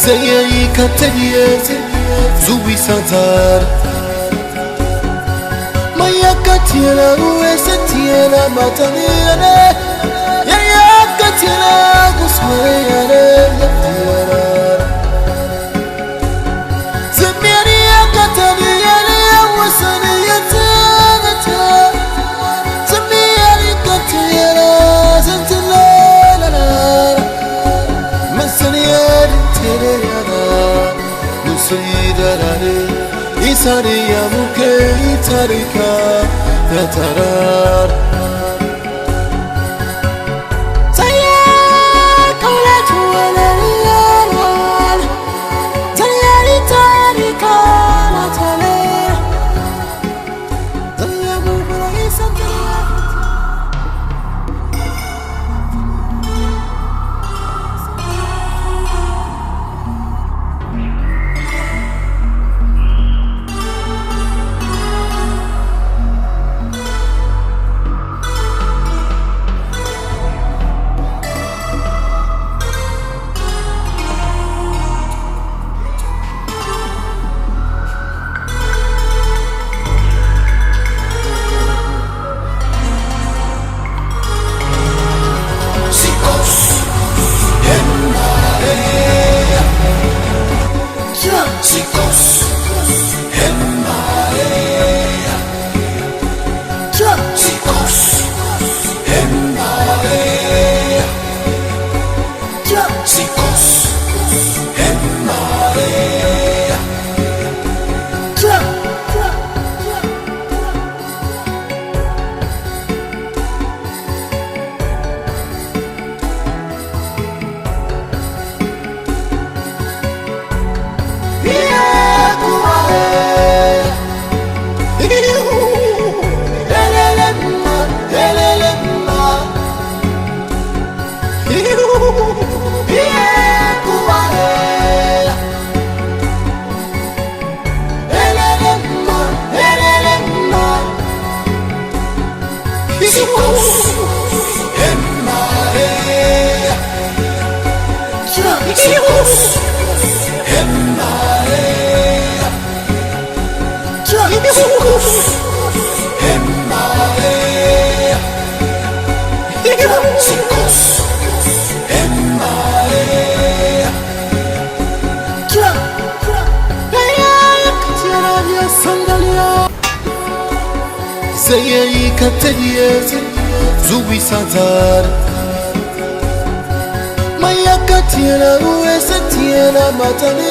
Zeyyi kateriyeze zuwi santar Maya katira uwese tira mataniyane Yaya katira gusmayane yaptira Zemiyani kateriyane wasani yatagata Zemiyani katira zentilala Masaniyani Musuidarare Isariya muke itarika Yatarar Saya kala tuwalariyawan Zayari tarika natale Zaya mubura isantara Zeyyi kateriyeze zuwi santar Maya katira uwese tira matane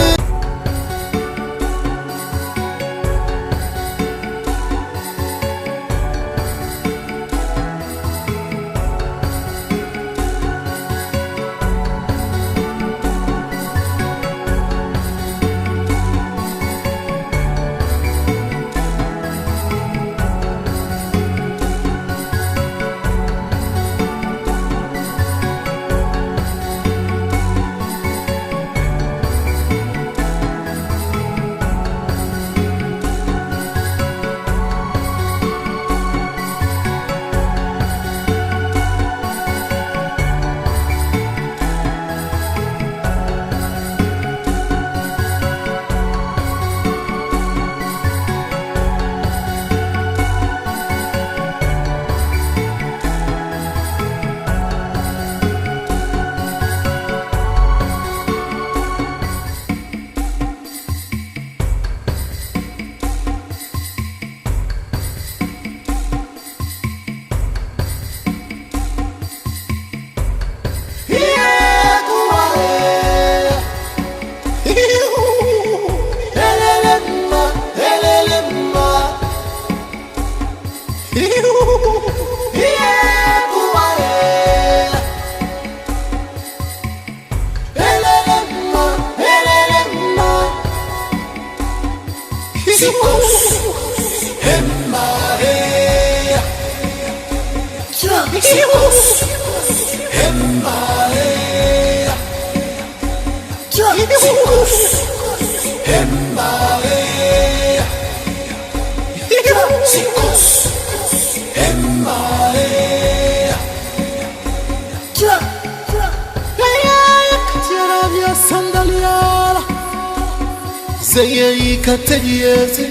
Zayei katayeze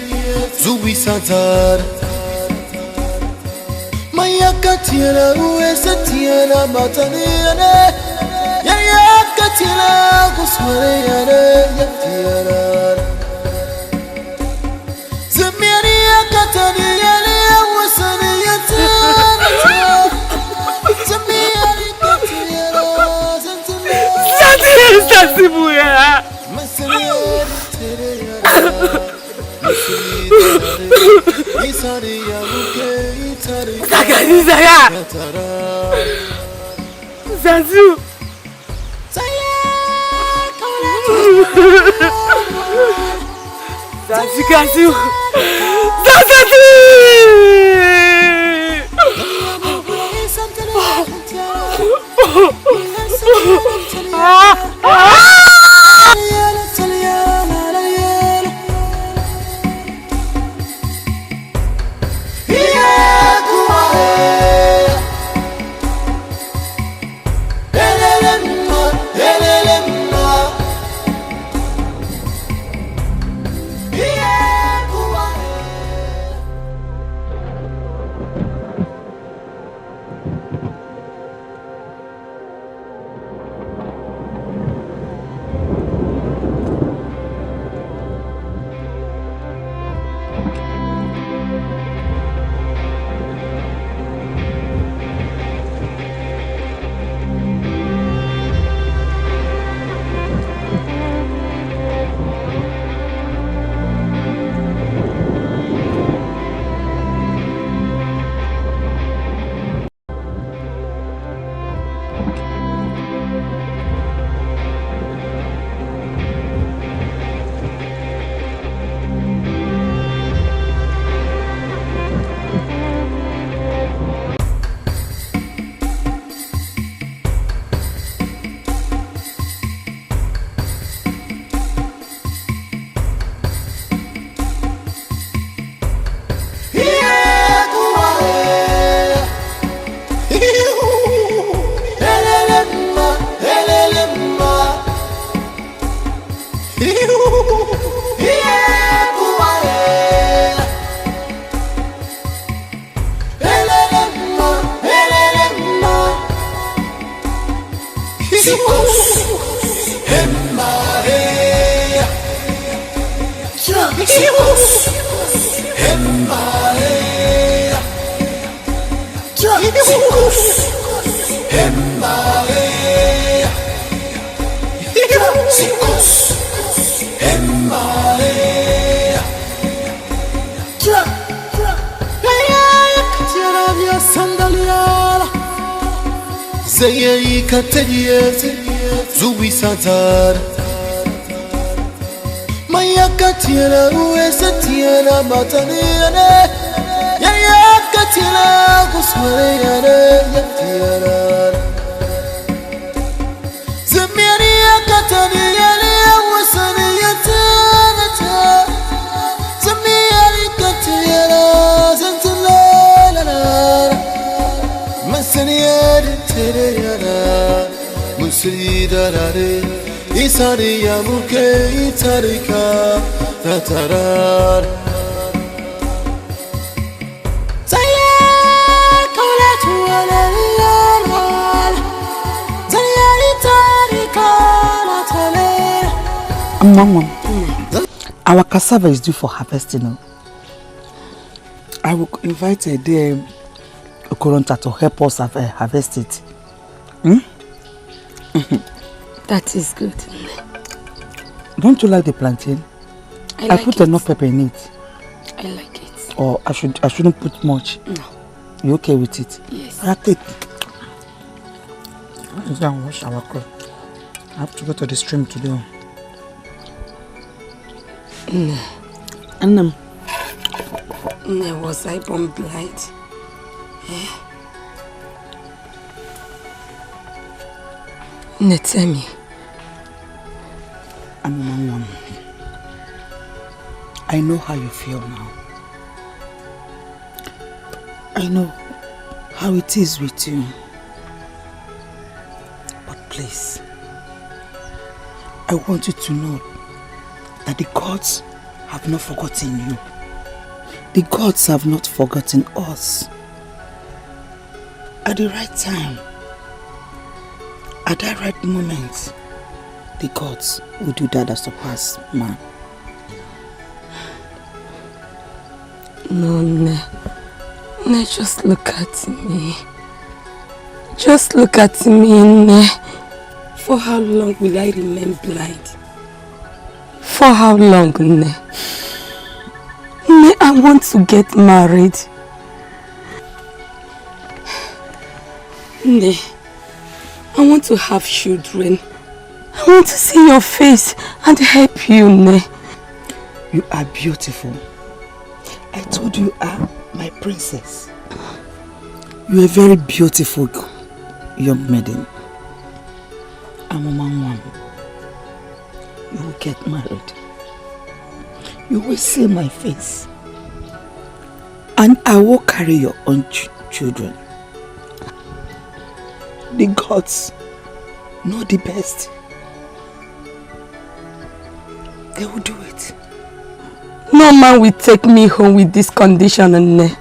zubi satar Maya katira uesa tiana mataniane Ya katira kuswariane yatiara Zemiani kataniane wasani yatana Zemiani katira Zantile Zazu Zazu Zayei katayeze zubi satar Maya katira uesa tiana mataniane Ya katira kuswariane yatiara Zemiani kataniane wasani yatana Zemiani katira zantalalala Masaniade tereyara musidarare Isari yamuke itarika tatarar Zaya kola tuwala liyarwal Zaya itarika latale Mama, our cassava is due for harvesting. I will invite a day Okoronta to help us harvest it. That is good. Don't you like the plantain? I put enough pepper in it. I like it. Or I shouldn't put much. No. You okay with it? Yes. I take it. Let's go and wash our clothes. I have to go to the stream today. Annam, Was I born blind? Tell me. Mama, I know how you feel now. I know how it is with you. But please, I want you to know that the gods have not forgotten you. The gods have not forgotten us. At the right time, at that right moment, the gods will do that as surpass man. No, Ne, just look at me. Just look at me, Ne. For how long will I remain blind? For how long, Ne? Ne, I want to get married. Ne, I want to have children. I want to see your face and help you, Ne. You are beautiful. I told you are my princess. You are a very beautiful young maiden. I'm a man. You will get married. You will see my face. And I will carry your own children. The gods know the best. They will do it. No man will take me home with this condition, Ne.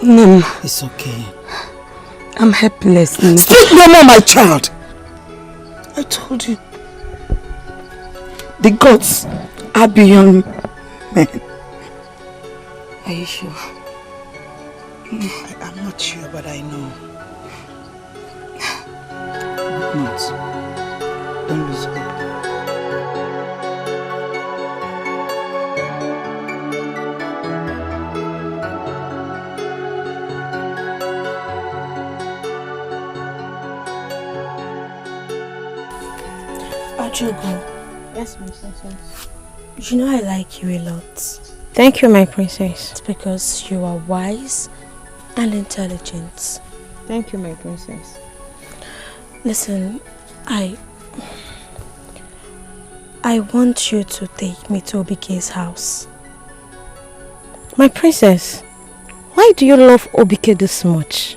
No. It's okay. I'm helpless, Ne. Speak no more, my child. I told you. The gods are beyond men. Are you sure? I'm not sure, but I know. Not. Don't lose hope. Ajogo. Yes, my princess. You know I like you a lot. Thank you, my princess. It's because you are wise and intelligent. Thank you, my princess. Listen, I want you to take me to Obike's house. My princess, why do you love Obike this much?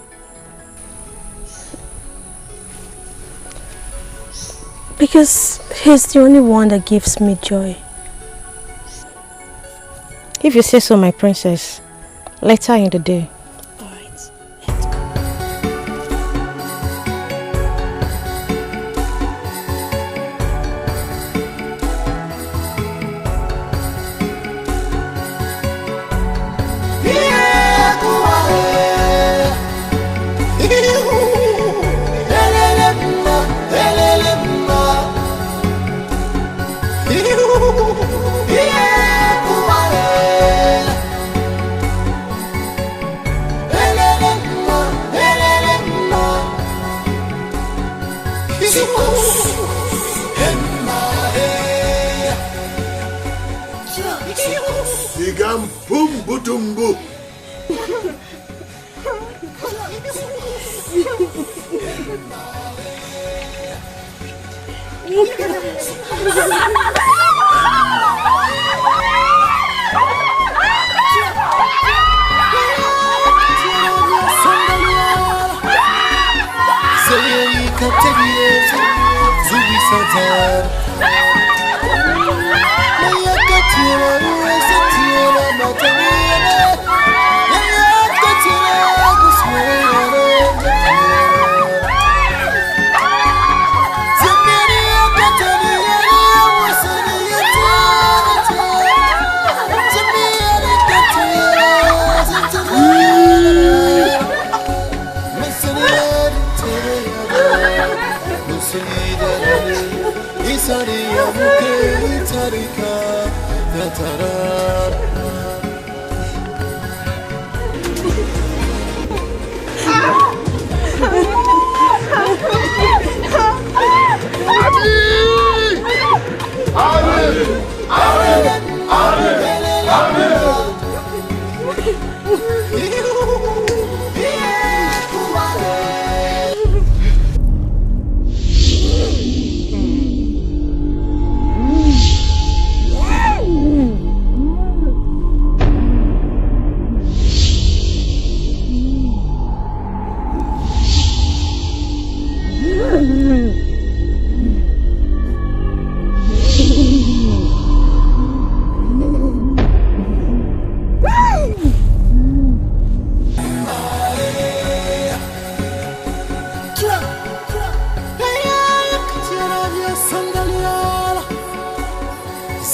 Because he's the only one that gives me joy. If you say so, my princess, later in the day. Alright, let's go. Tumbu.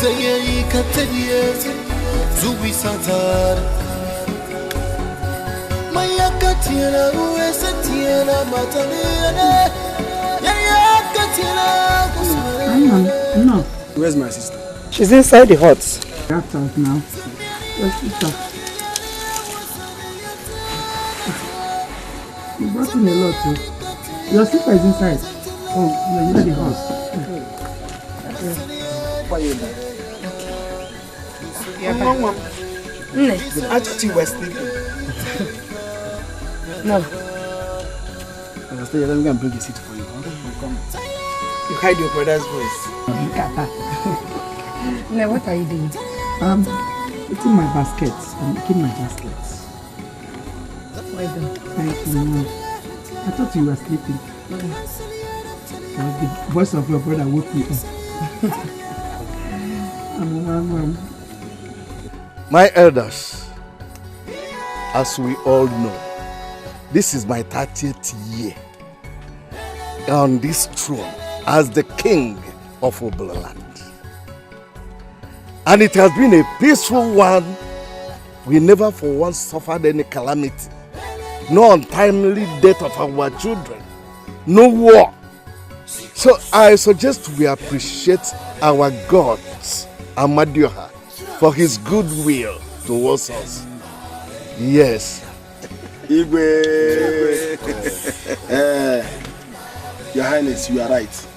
Zayei katayes Zubi Santar Maya Katiana Uesatiana Mataliana Yaya Katiana No. Where's my sister? She's inside the hut. That's out now. Let's sit up. You brought in a lot too. Your sister is inside. Oh, you're inside the house. Why are you there? I thought you were sleeping. No. Stay here, let me go and bring a seat for you. Huh? Come. You hide your brother's voice. Look at that. No, what are you doing? It's in my baskets. I'm making my baskets. Why don't? Thank you, Mama. I thought you were sleeping. The voice of your brother woke me up. My elders, as we all know, this is my 30th year on this throne as the king of Obulaland. And it has been a peaceful one. We never for once suffered any calamity. No untimely death of our children. No war. So I suggest we appreciate our God, Amadioha, for his goodwill towards us. Yes. Igwe. Your Highness, you are right.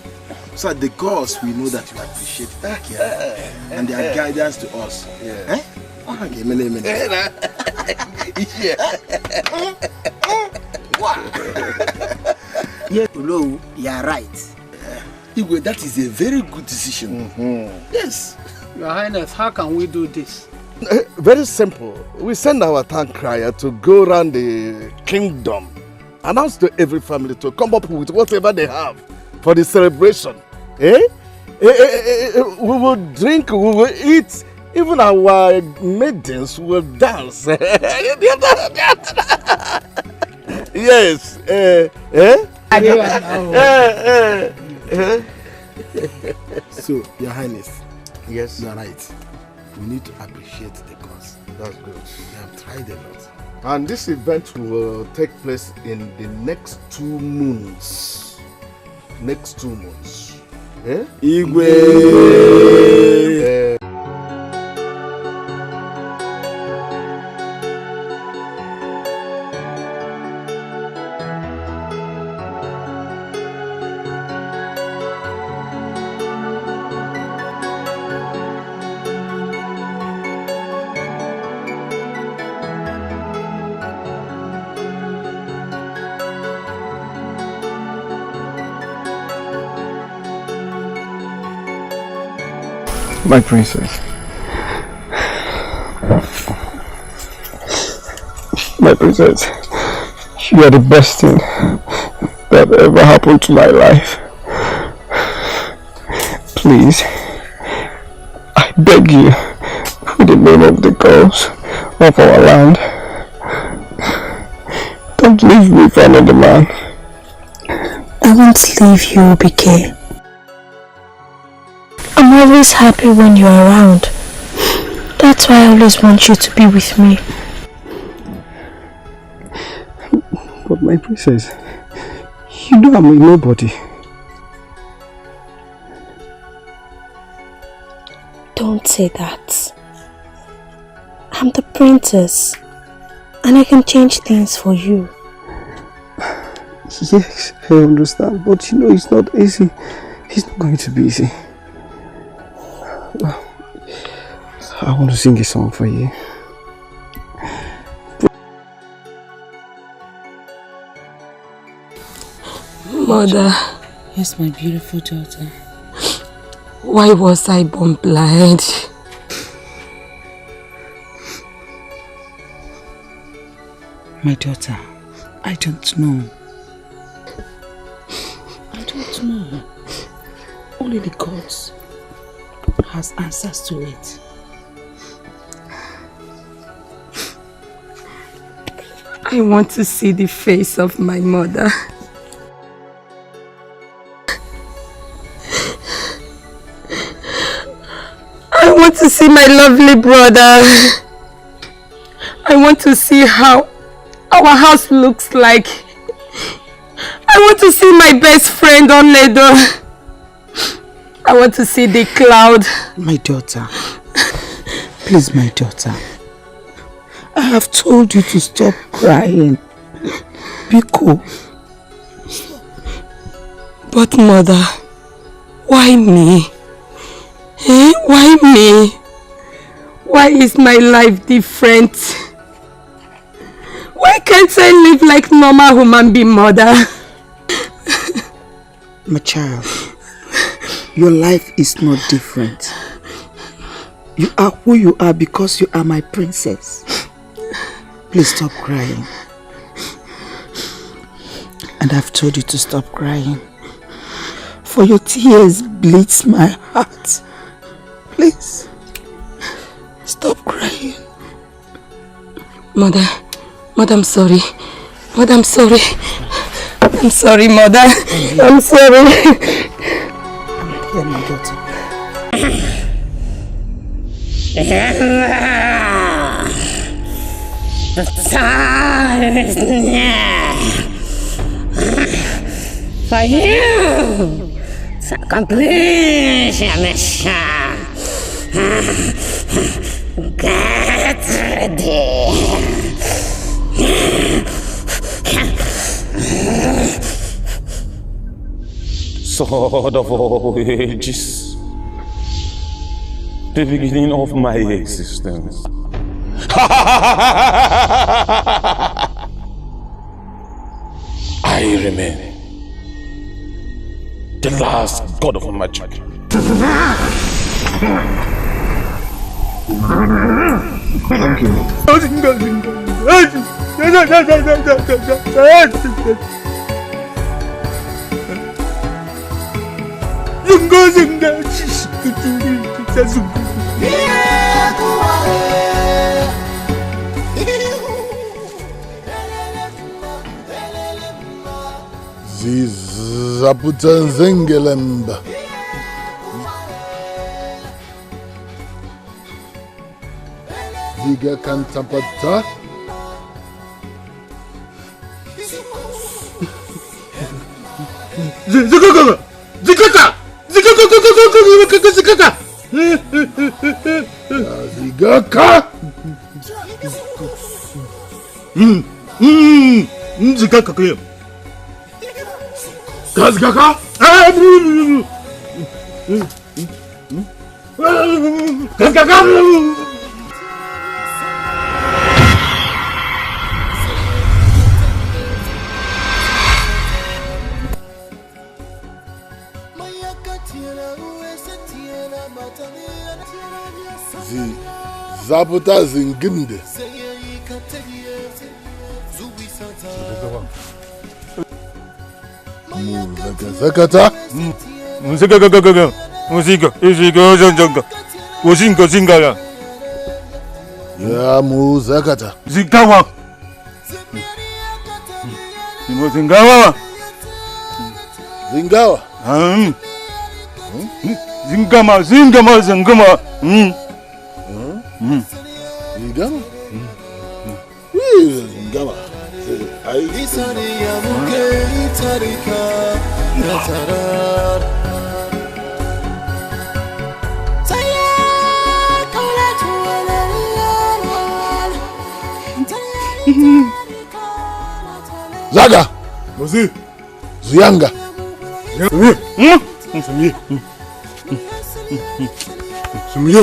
So the gods, we know that you appreciate their care and their guidance to us. Yeah. Yes, no, you are right. Igwe, that is a very good decision. Yes. Your Highness, how can we do this? Very simple. We send our town crier to go around the kingdom, announce to every family to come up with whatever they have for the celebration. We will drink, we will eat, even our maidens will dance. Yes. So, Your Highness, yes, you are right. We need to appreciate the gods. That's good. We have tried a lot. And this event will take place in the next 2 months. Next 2 months. Igwe! My princess. My princess, you are the best thing that ever happened to my life. Please, I beg you, in the name of the gods of our land, don't leave me for another man. I won't leave you, Dikeh. I'm always happy when you're around. That's why I always want you to be with me. But my princess, you know I'm a nobody. Don't say that. I'm the princess, and I can change things for you. Yes, I understand, but you know it's not easy. It's not going to be easy. I want to sing a song for you. Mother. Yes, my beautiful daughter. Why was I born blind? My daughter, I don't know. I don't know. Only the gods has answers to it. I want to see the face of my mother. want to see my lovely brother. I want to see how our house looks like. I want to see my best friend Ini Edo. I want to see the cloud. My daughter. Please, my daughter. I have told you to stop crying. Be cool. But mother, why me? Why me? Why is my life different? Why can't I live like normal human being, mother? My child, your life is not different. You are who you are because you are my princess. Please stop crying. And I've told you to stop crying. For your tears bleeds my heart. Please, stop crying. Mother, I'm sorry. Mother, I'm sorry. I'm sorry, Mother. I'm sorry. Here, my daughter. The time is near for you to accomplish your mission. Get ready. Sword of all ages, the beginning of my existence. I remain the last god of magic. Thank you. Zizaputanzengelemba. Ziga kantapata. Zikaka! Zikaka! Zikaka! Zigaka! Zikaka kaya. Kazgaka? Kazgaka! Zabuta zinginde. Zakata. Musika. Ya muzakata. Zikawa. Zingawa. Zingawa. Zingama. Zingama. Zingama. Zaga. Mozi. Zuyanga. Sumye.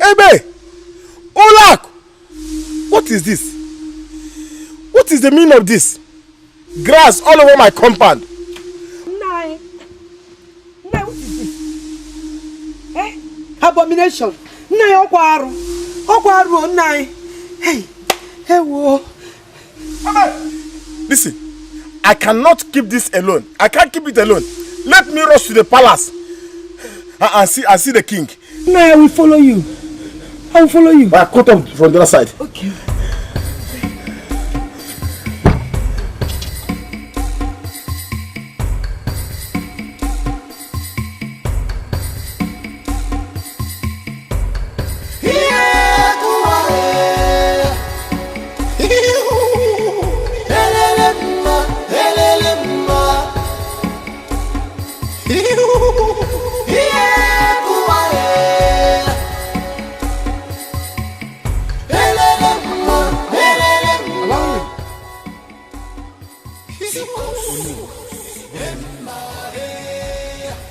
Ebe! Olak! What is this? What is the meaning of this? Grass all over my compound. Nai, what is this? Abomination. Nai, Okwaru, Nai. Hey, whoa. Listen, I cannot keep this alone. I can't keep it alone. Let me rush to the palace and see the king. No, I will follow you. I will follow you. I cut up from the other side. Okay.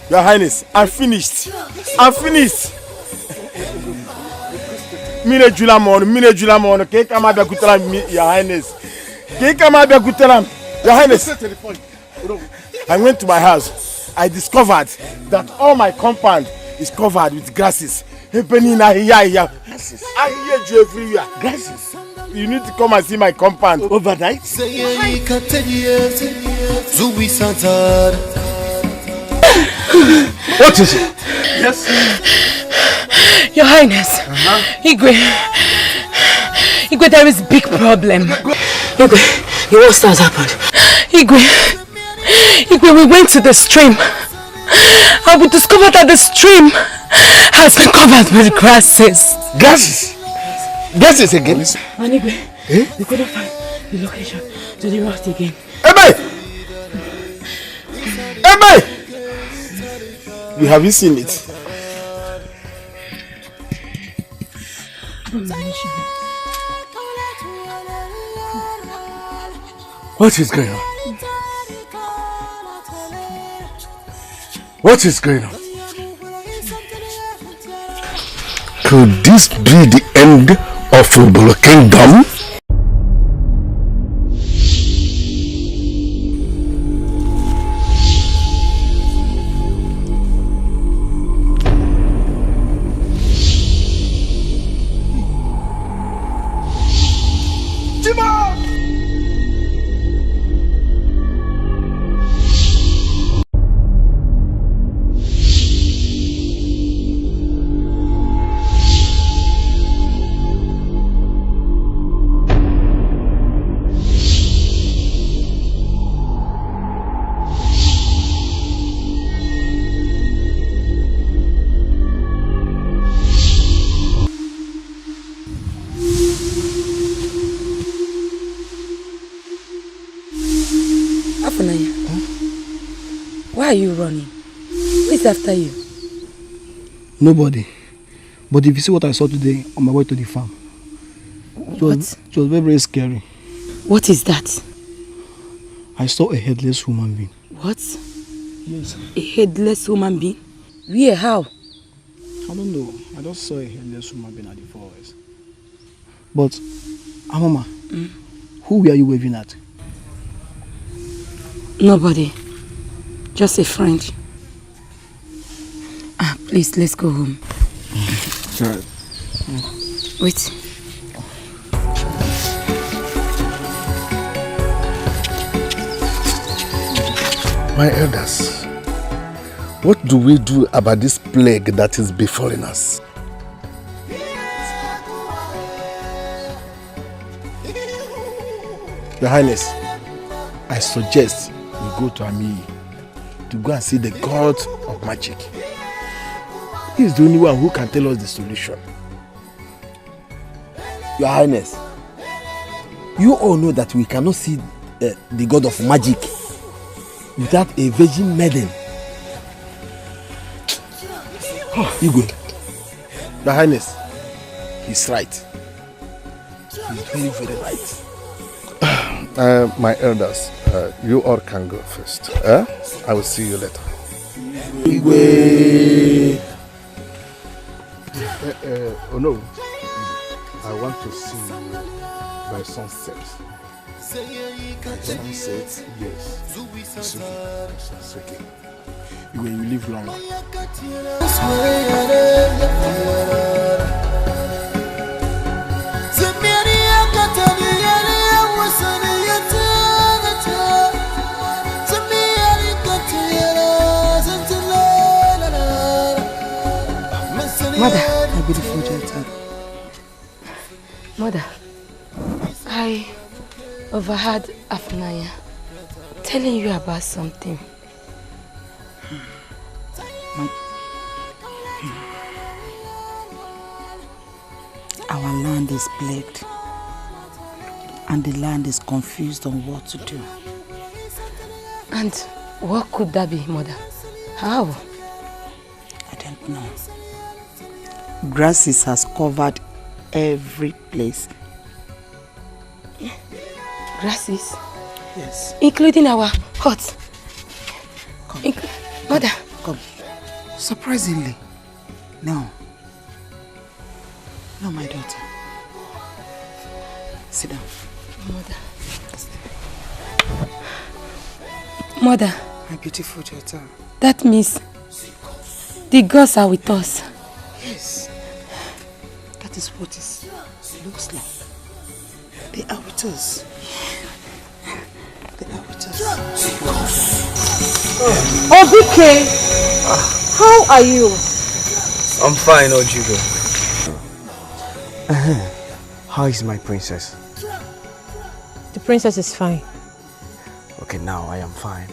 Your Highness, I'm finished. I'm finished. Mine Julamon, Kekama Bakutaram, Your Highness. Kekama Bakutaram, Your Highness. I went to my house. I discovered that all my compound is covered with grasses. Grasses. I hear you everywhere. Grasses. You need to come and see my compound overnight. What is it? Yes. Your Highness. Igwe, there is big problem. Igwe, what has happened? Igwe, we went to the stream and we discovered that the stream has been covered with grasses. Grasses? Grasses again? And Igwe, we couldn't find the location to the route again. Ebe! You haven't seen it. What is going on? What is going on? Could this be the end of Ubolo Kingdom? Why are you running? Who is after you? Nobody. But if you see what I saw today on my way to the farm, it was very, very scary. What is that? I saw a headless human being. What? Yes. A headless human being? Where? How? I don't know. I just saw a headless human being at the forest. But, Amama, who were you waving at? Nobody. Just a friend. Please, let's go home. Sorry. Wait. My elders, what do we do about this plague that is befalling us? Your Highness, I suggest we go to Ami to go and see the god of magic. He is the only one who can tell us the solution. Your Highness, you all know that we cannot see the god of magic without a virgin maiden. Igwe, Your Highness, he's right. He's very, very right. My elders, you all can go first. I will see you later. Igwe. Oh no, I want to see you by sunset. Sunset? Yes. It's okay. It's okay. Igwe, you live long. Mother. My beautiful daughter. Mother, I overheard Afunanya telling you about something. Our land is plagued, and the land is confused on what to do. And what could that be, Mother? How? I don't know. Grasses has covered every place. Grasses? Yes. Including our hut. Come. Mother. Come. Surprisingly. No. No, my daughter. Sit down. Mother. My beautiful daughter. That means the gods are with us. Yes. That is what it looks like. They are with us. They are with us. Dikeh, how are you? I'm fine, Ojigo. How is my princess? The princess is fine. Okay, now I am fine.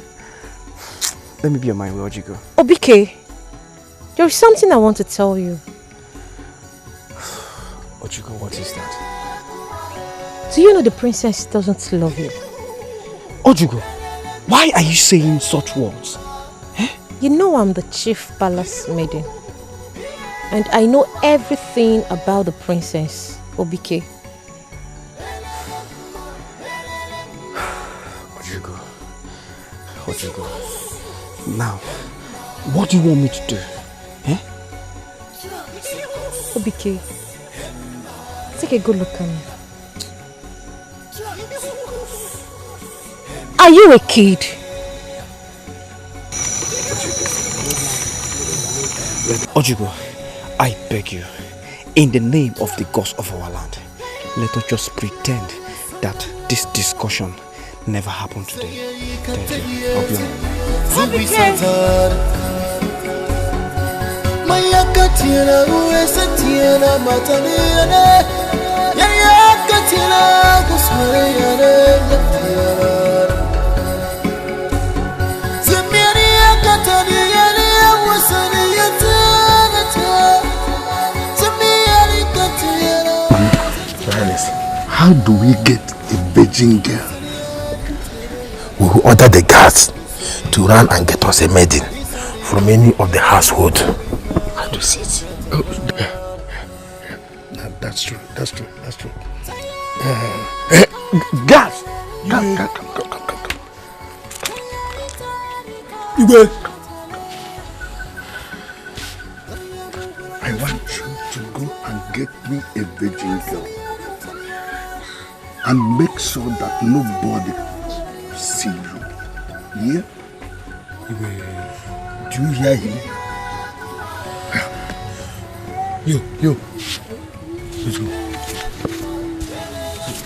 Let me be on my way, Ojigo. Dikeh, there is something I want to tell you. Ojigo, what is that? Do you know the princess doesn't love you? Ojigo, why are you saying such words? You know I'm the chief palace maiden. And I know everything about the princess, Dikeh. Ojigo, now, what do you want me to do? Dikeh, take a good look at me. Are you a kid? Ojigo, I beg you, in the name of the gods of our land, let us just pretend that this discussion never happened today. Thank you. I'll be How do we get a virgin girl? We will order the guards to run and get us a maiden from any of the household. How do you see it? Oh, that's true. That's true. That's true. Guards! Come. I want you to go and get me a virgin girl. And make sure that nobody see you. Yeah? Do you hear him? You. Let's go.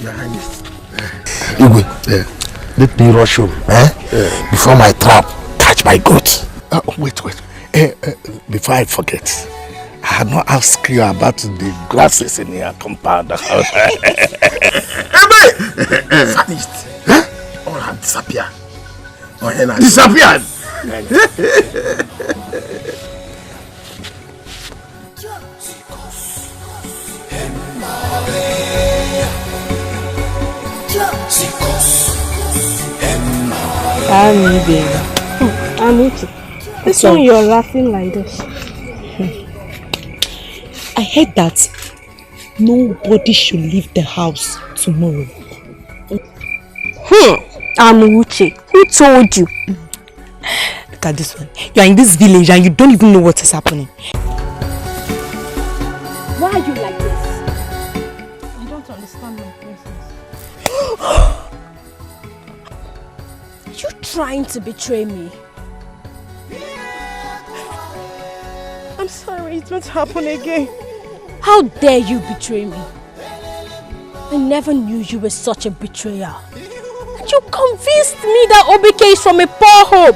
Your Highness. Let me rush home, before my trap catch my goat. Wait. Before I forget, I had not asked you about the grasses in your compound. Vanished. All have disappeared. Disappeared? This one you're laughing like this. I heard that nobody should leave the house tomorrow. Uche. Who told you? Look at this one. You are in this village and you don't even know what is happening. Why are you like this? I don't understand my princess. You trying to betray me? I'm sorry, it won't happen again. How dare you betray me? I never knew you were such a betrayer. You convinced me that Dikeh is from a poor home.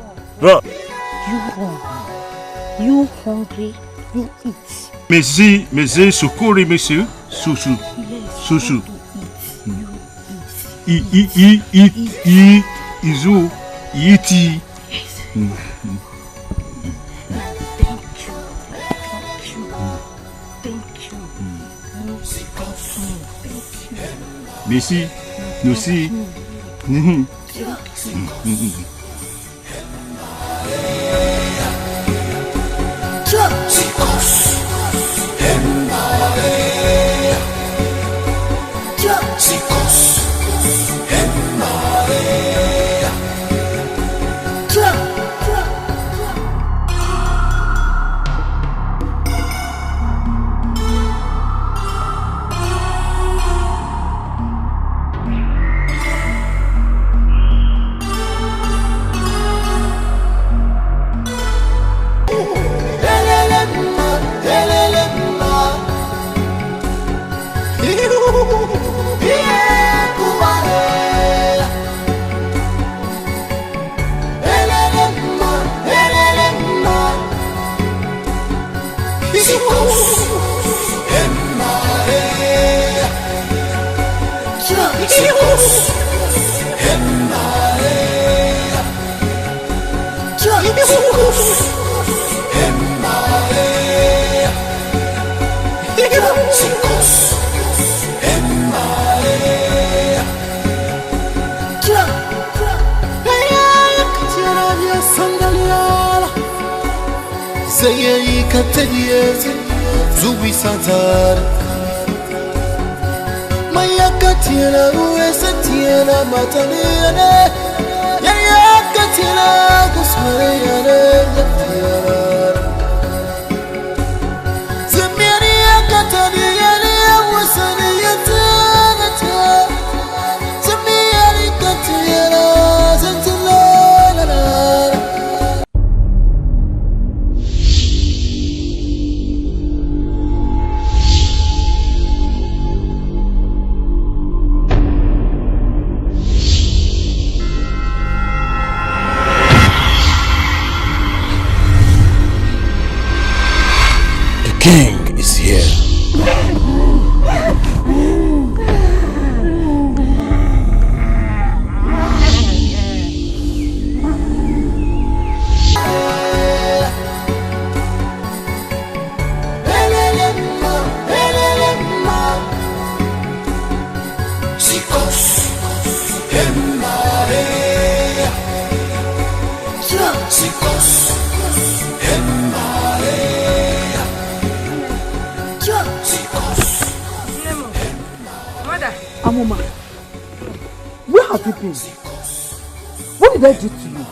Run. You hungry? You eat. Mezi, sukuri, monsieur. Susu. Susu. Izu. Iti. Merci. Merci. King is here. Amoma, where have you been? What did I do to you?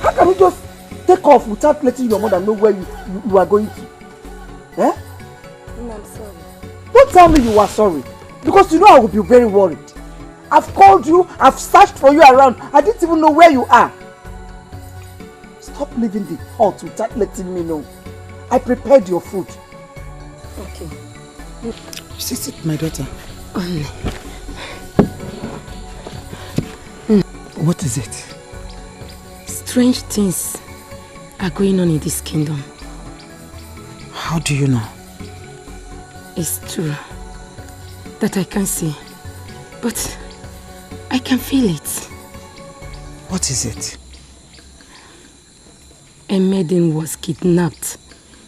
How can you just take off without letting your mother know where you are going to? Eh? I'm sorry. Don't tell me you are sorry. Because you know I will be very worried. I've called you, I've searched for you around. I didn't even know where you are. Stop leaving the hut without letting me know. I prepared your food. Okay. Sit, my daughter. What is it? Strange things are going on in this kingdom. How do you know? It's true that I can't see, but I can feel it. What is it? A maiden was kidnapped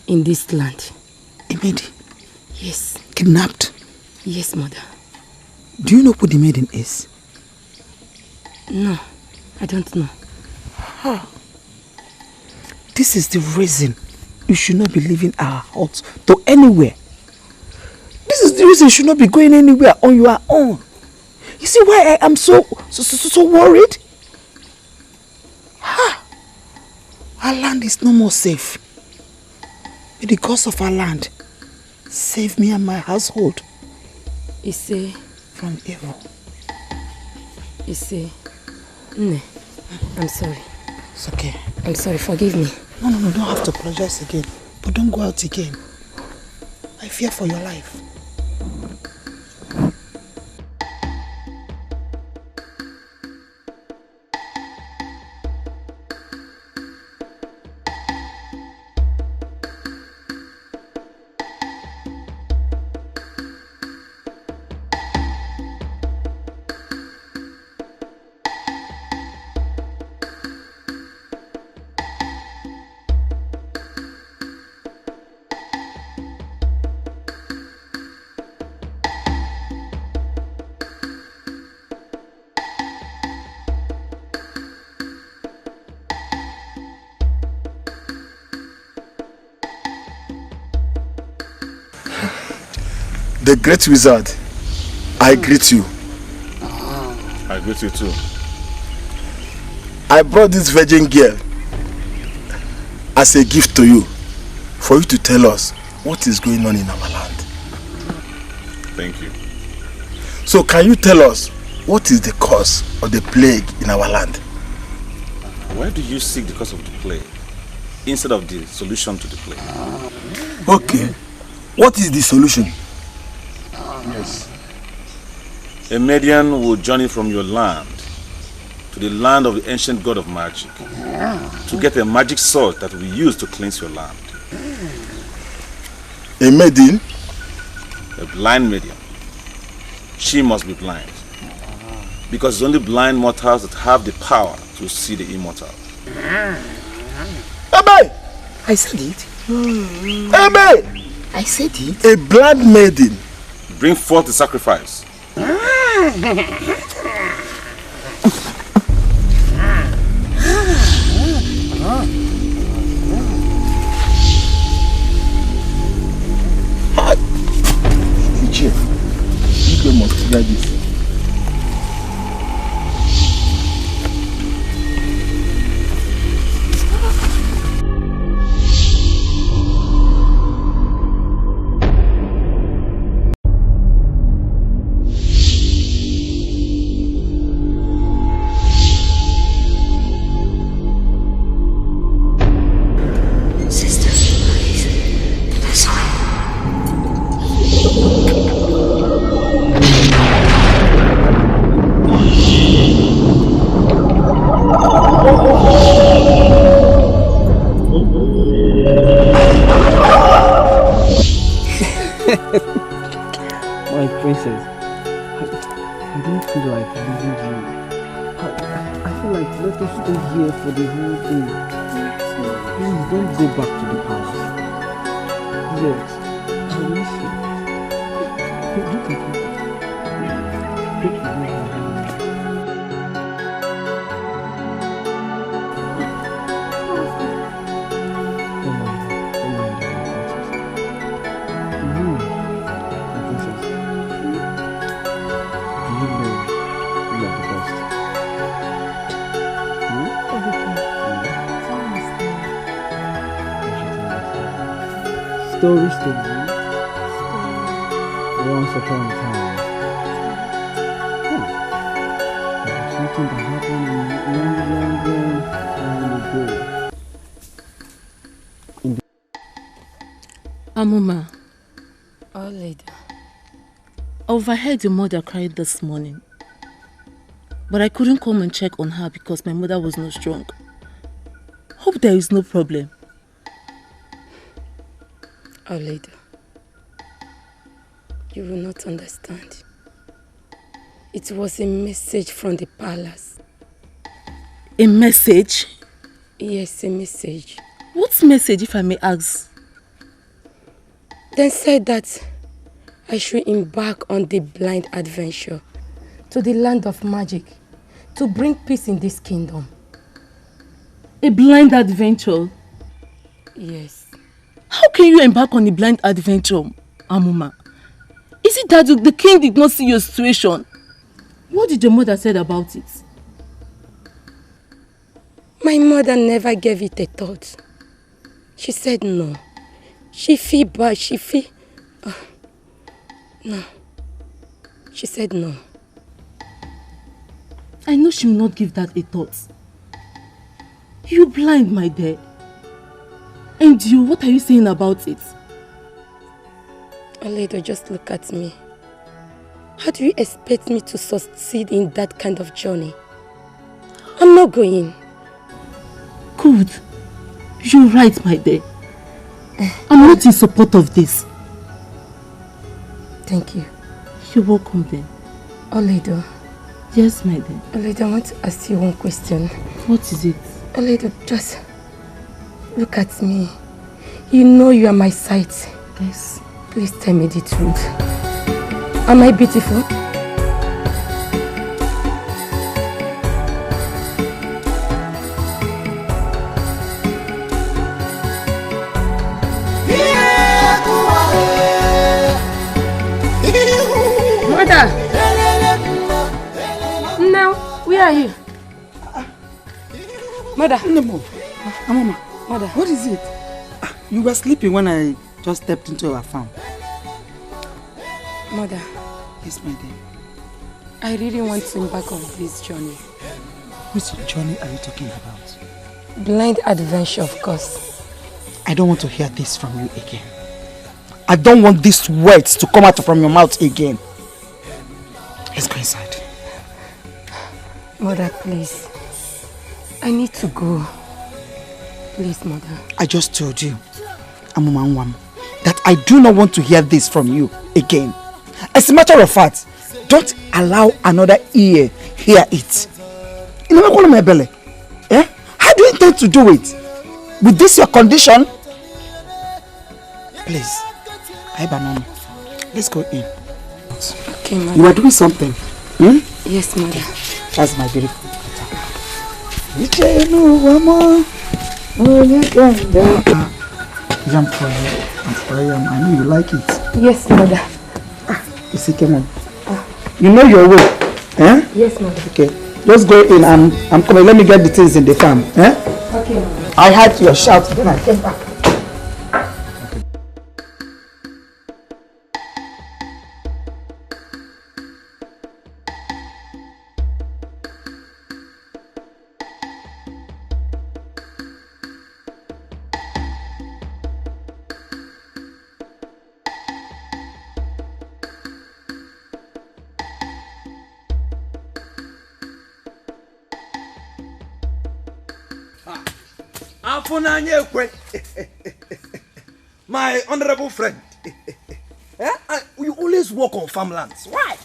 in this land. A maiden? Yes. Kidnapped? Yes, mother. Do you know who the maiden is? No, I don't know. Huh. This is the reason you should not be leaving our house to anywhere. This is the reason you should not be going anywhere on your own. You see why I am so worried? Ha! Our land is no more safe. May the gods of our land save me and my household. Ise. From evil. Ise. Nne, I'm sorry. It's okay. I'm sorry, forgive me. No, don't have to apologize again. But don't go out again. I fear for your life. The great wizard, I greet you. I greet you too. I brought this virgin girl as a gift to you, for you to tell us what is going on in our land. Thank you. So can you tell us what is the cause of the plague in our land? Why do you seek the cause of the plague instead of the solution to the plague? Okay, what is the solution? Yes. A Median will journey from your land to the land of the ancient god of magic to get a magic sword that will be used to cleanse your land. A maiden? A blind medium. She must be blind. Because it's only blind mortals that have the power to see the immortal. Ebe! I said it. Ebe! I said it. A blind maiden. Bring forth the sacrifice. Chief, you must hear this. My princess, I don't feel like leaving you. I feel like let us stay here for the whole day. Please don't go back to the palace. Yes, I miss you. Look at me. Take your hand. Stories to me. once upon a time. There's something that happened in long ago. Amuma, All later. I overheard your mother crying this morning. But I couldn't come and check on her because my mother was not strong. Hope there is no problem. All later. You will not understand. It was a message from the palace. A message? Yes, a message. What message, if I may ask? They said that I should embark on the blind adventure to the land of magic to bring peace in this kingdom. A blind adventure? Yes. How can you embark on a blind adventure, Amuma? Is it that the king did not see your situation? What did your mother say about it? My mother never gave it a thought. She said no. She feel bad, she feel... no. She said no. I know she will not give that a thought. You blind, my dear. And you, what are you saying about it? Aledo, just look at me. How do you expect me to succeed in that kind of journey? I'm not going. Good. You're right, my dear. I'm not in support of this. Thank you. You're welcome then. Aledo. Yes, my dear. Aledo, I want to ask you one question. What is it? Aledo, just look at me. You know you are my sight. Yes. Please tell me the truth. Am I beautiful? Mother! Now, where are you? Mother! No, Mama. Mother. What is it? You were sleeping when I just stepped into our farm. Mother. Yes, my dear. I really want to embark on this journey. Which journey are you talking about? Blind adventure, of course. I don't want to hear this from you again. I don't want these words to come out from your mouth again. Let's go inside. Mother, please. I need to go. Please, Mother. I just told you, Amuma, that I do not want to hear this from you again. As a matter of fact, don't allow another ear hear it. You know what my belly? Eh? How do you intend to do it? With this your condition? Please, Banana, let's go in. Okay, Mother. You are doing something. Hmm? Yes, Mother. That's my beautiful jump for you. I know you like it. Yes, Mother. You see, come on. You know your way. Eh? Yes, Mother. Okay. Just go in. I'm coming. Let me get the things in the farm. Eh? Okay, Mother. I heard your shout. Then I came back. My honorable friend. You always work on farmlands. Why?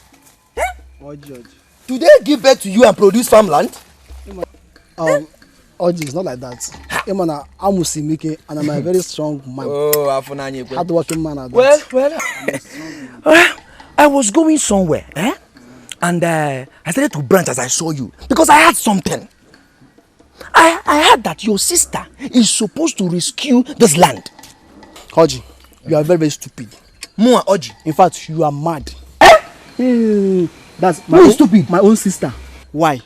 Oh, George. Do they give birth to you and produce farmland? Oji, it's not like that. I'm Musimike and I'm a very strong man. Oh, hardworking man at that. Well, I was going somewhere, and I started to branch as I saw you because I had something. I heard that your sister is supposed to rescue this land. Oji, you are very, very stupid. More Oji. In fact, you are mad. That's Who is stupid? My own sister. Why?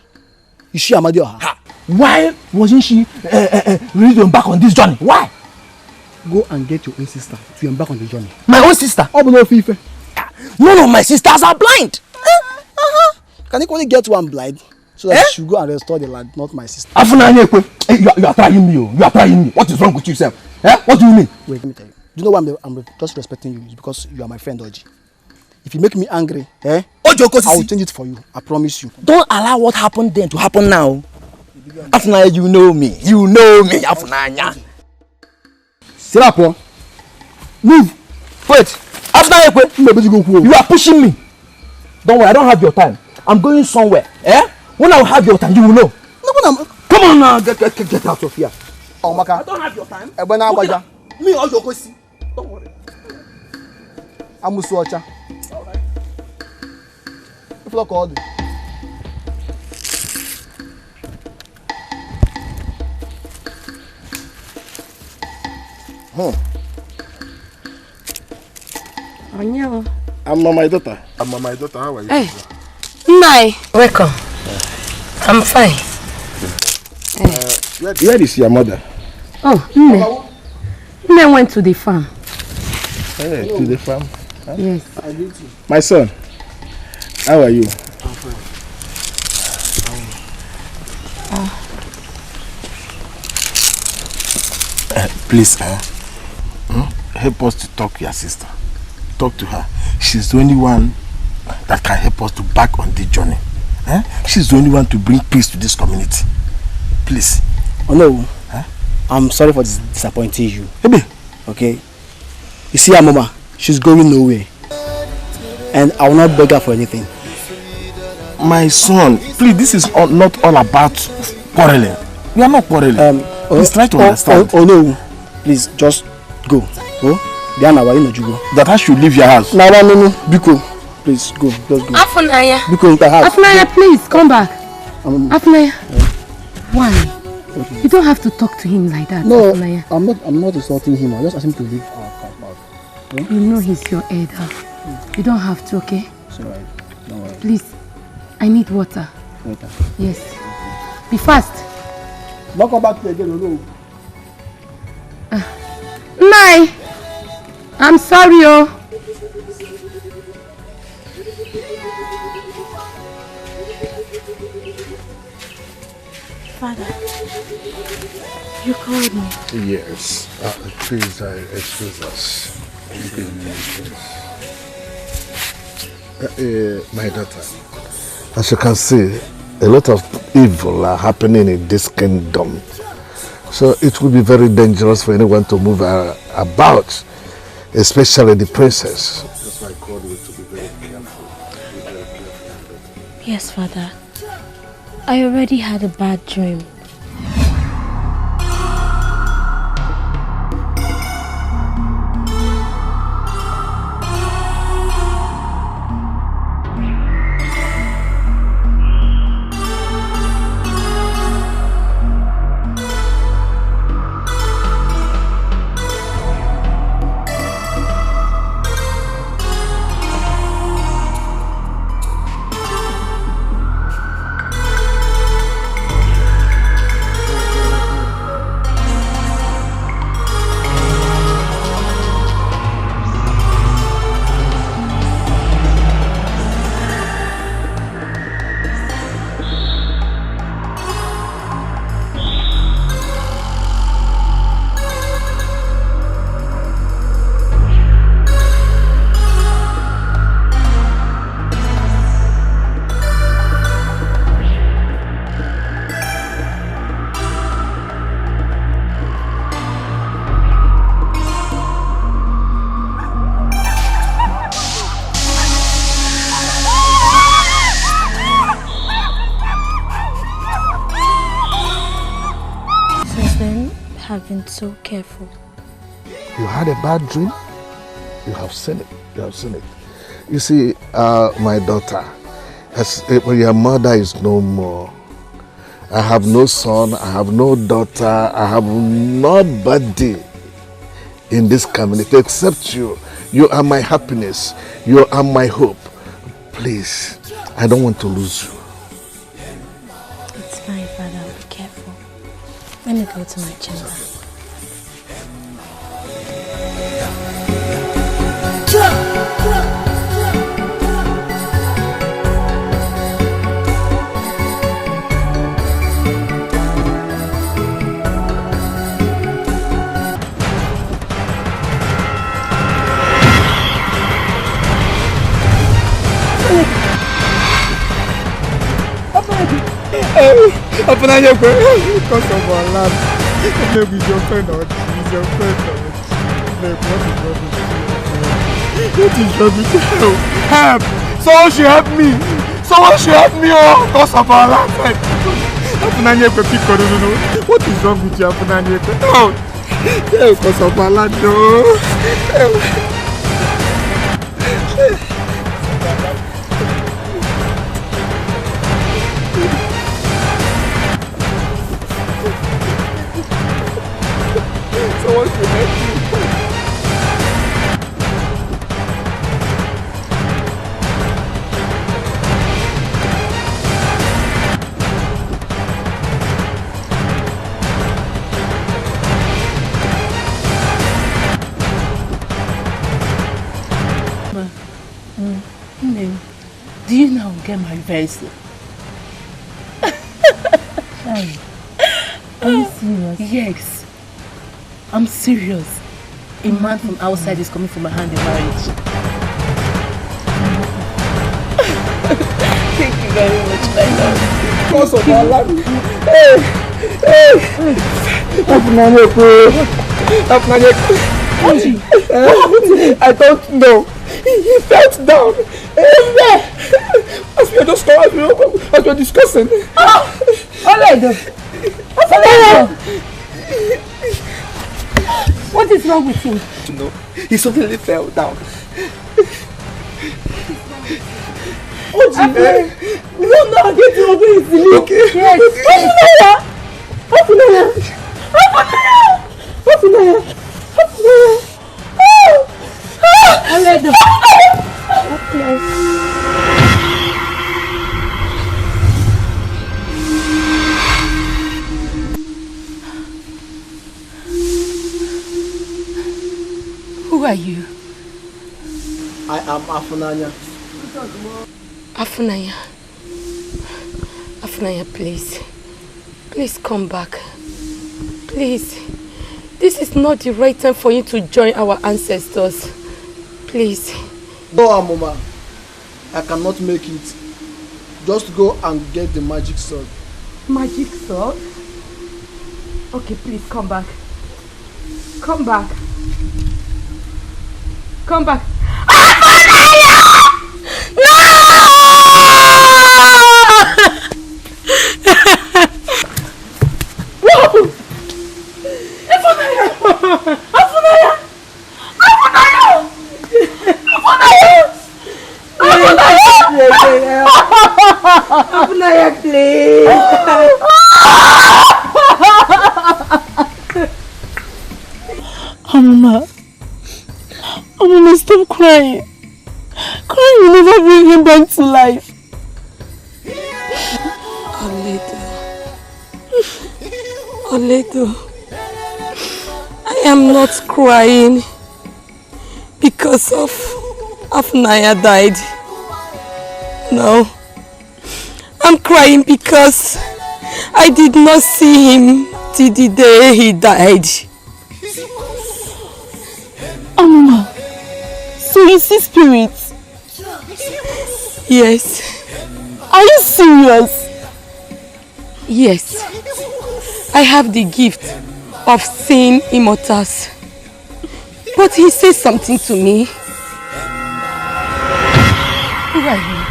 Is she Amadi or her? Why wasn't she ready to embark on this journey? Why? Go and get your own sister to embark on the journey. My own sister? none of my sisters are blind. Can you only get one blind? So that you should go and restore the land, not my sister. You are trying me. You are trying me. What is wrong with you, yourself? What do you mean? Wait, let me tell you. Do you know why I'm just respecting you? It's because you are my friend, Oji. If you make me angry, I will change it for you. I promise you. Don't allow what happened then to happen now. Afunanya, you know me. You know me, Afunanya. Sit up, move. Wait. Afunanya, you are pushing me. Don't worry, I don't have your time. I'm going somewhere. When I will have your time, you will know. Come on now, get out of here. Oh, Maka. I don't have your time. Me or your kosi. Don't worry. I'm Musuacha. Alright. If you call it. I'm my daughter. How are you? Hey. Nai. Welcome. I'm fine. Where is your mother? Oh, Nne. Nne went to the farm. Hey, to the farm? Huh? Yes. My son, how are you? I'm fine. Please, help us to talk to your sister. Talk to her. She's the only one that can help us to back on this journey. She's the only one to bring peace to this community. Please. Oh no. I'm sorry for disappointing you. Hey, okay? You see her mama, she's going nowhere. And I will not beg her for anything. My son, please, this is not all about quarreling. We are not quarreling. Please try to understand. Oh no. Please, just go. Go. Diana, why not you go? That I should leave your house. No. Biko, please go. Just go. Afunanya. Biko, in the house. Afunanya, please come back. Yeah. Afunanya. Why? Okay. You don't have to talk to him like that. No, Afunanya. I'm not insulting him. I just asked him to leave our house. You know he's your elder. You don't have to, okay? It's alright. Don't worry. Please, I need water. Water? Yes. Be fast. Don't come back again, no. Nai! I'm sorry, oh. Father, you called me. Yes. Please, excuse us. My daughter, as you can see, a lot of evil are happening in this kingdom. So it will be very dangerous for anyone to move about, especially the princess. That's why I called you to be very careful. Yes, Father. I already had a bad dream. Been so careful. You had a bad dream? You have seen it. You have seen it. You see, my daughter, as your mother is no more. I have no son, I have no daughter, I have nobody in this community except you. You are my happiness. You are my hope. Please, I don't want to lose you. It's fine, Father. I'll be careful. Let me go to my chamber. Afunanya, because of our land. Maybe he's your friend or he's your friend or what is wrong with you? Help! Someone should help me! Someone should help me! Oh, because of our land. Afunanya, what is wrong with you, Afunanya? No! Because of our land, no! Someone should help me. Do you now get my vessel? Are you serious? Yes. I'm serious. A man from outside is coming for my hand in marriage. Thank you very much, my love. Because of our land. I don't know. He fell down. As we are just as we are discussing. What is wrong with him? No, he suddenly fell down. We don't know how to do this. Okay. Yes. Afunanya. Who are you? I am Afunanya. Afunanya. Afunanya, please. Please come back. Please. This is not the right time for you to join our ancestors. Please. No, Amoma. I cannot make it. Just go and get the magic sword. Magic sword? Okay, please come back. Come back. Come back. Afunanya, please. Mama, stop crying. Crying will never bring him back to life. Oledo, I am not crying because of Afunanya died. No, I'm crying because I did not see him till the day he died. Mama, so you see spirits? Yes. Are you serious? Yes. I have the gift of seeing immortals. But he said something to me. Who are you?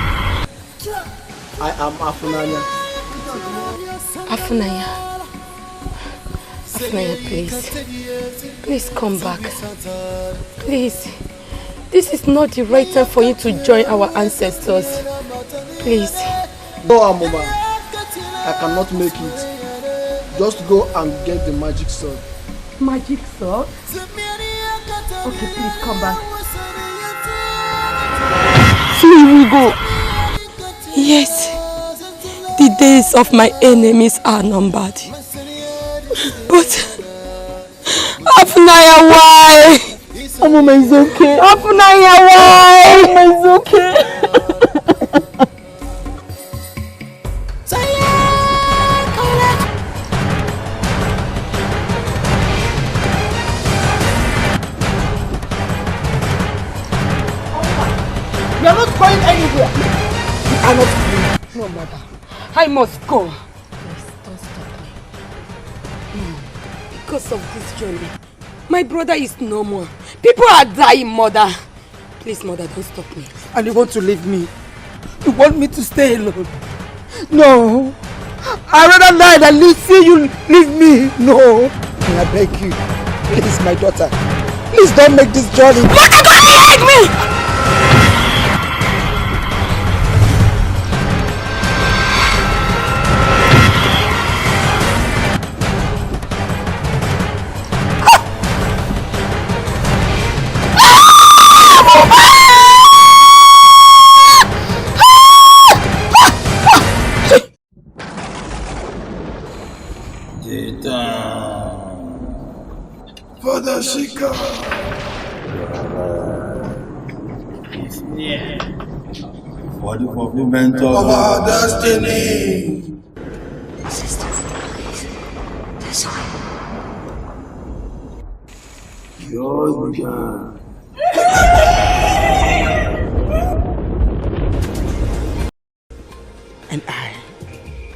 I am Afunanya. Afunanya. Afunanya, please. Please come back. Please. This is not the right time for you to join our ancestors. Please. No, Amoma. I cannot make it. Just go and get the magic sword. Magic sword? Okay, please come back. So you will go? Yes. The days of my enemies are numbered. But Afunanya, why? Mama, it's okay. Afunanya, why? Mama, it's okay. You are not going anywhere. You are not going. No, mother. I must go. Because of this journey, my brother is no more. People are dying, mother. Please, mother, don't stop me. And you want to leave me? You want me to stay alone? No. I'd rather die than see you leave me. No. I beg you. Please, my daughter. Please don't make this journey. Mother, don't hate me! Father Shika is near for the fulfillment of our destiny. Sister, please, this way. Your God. And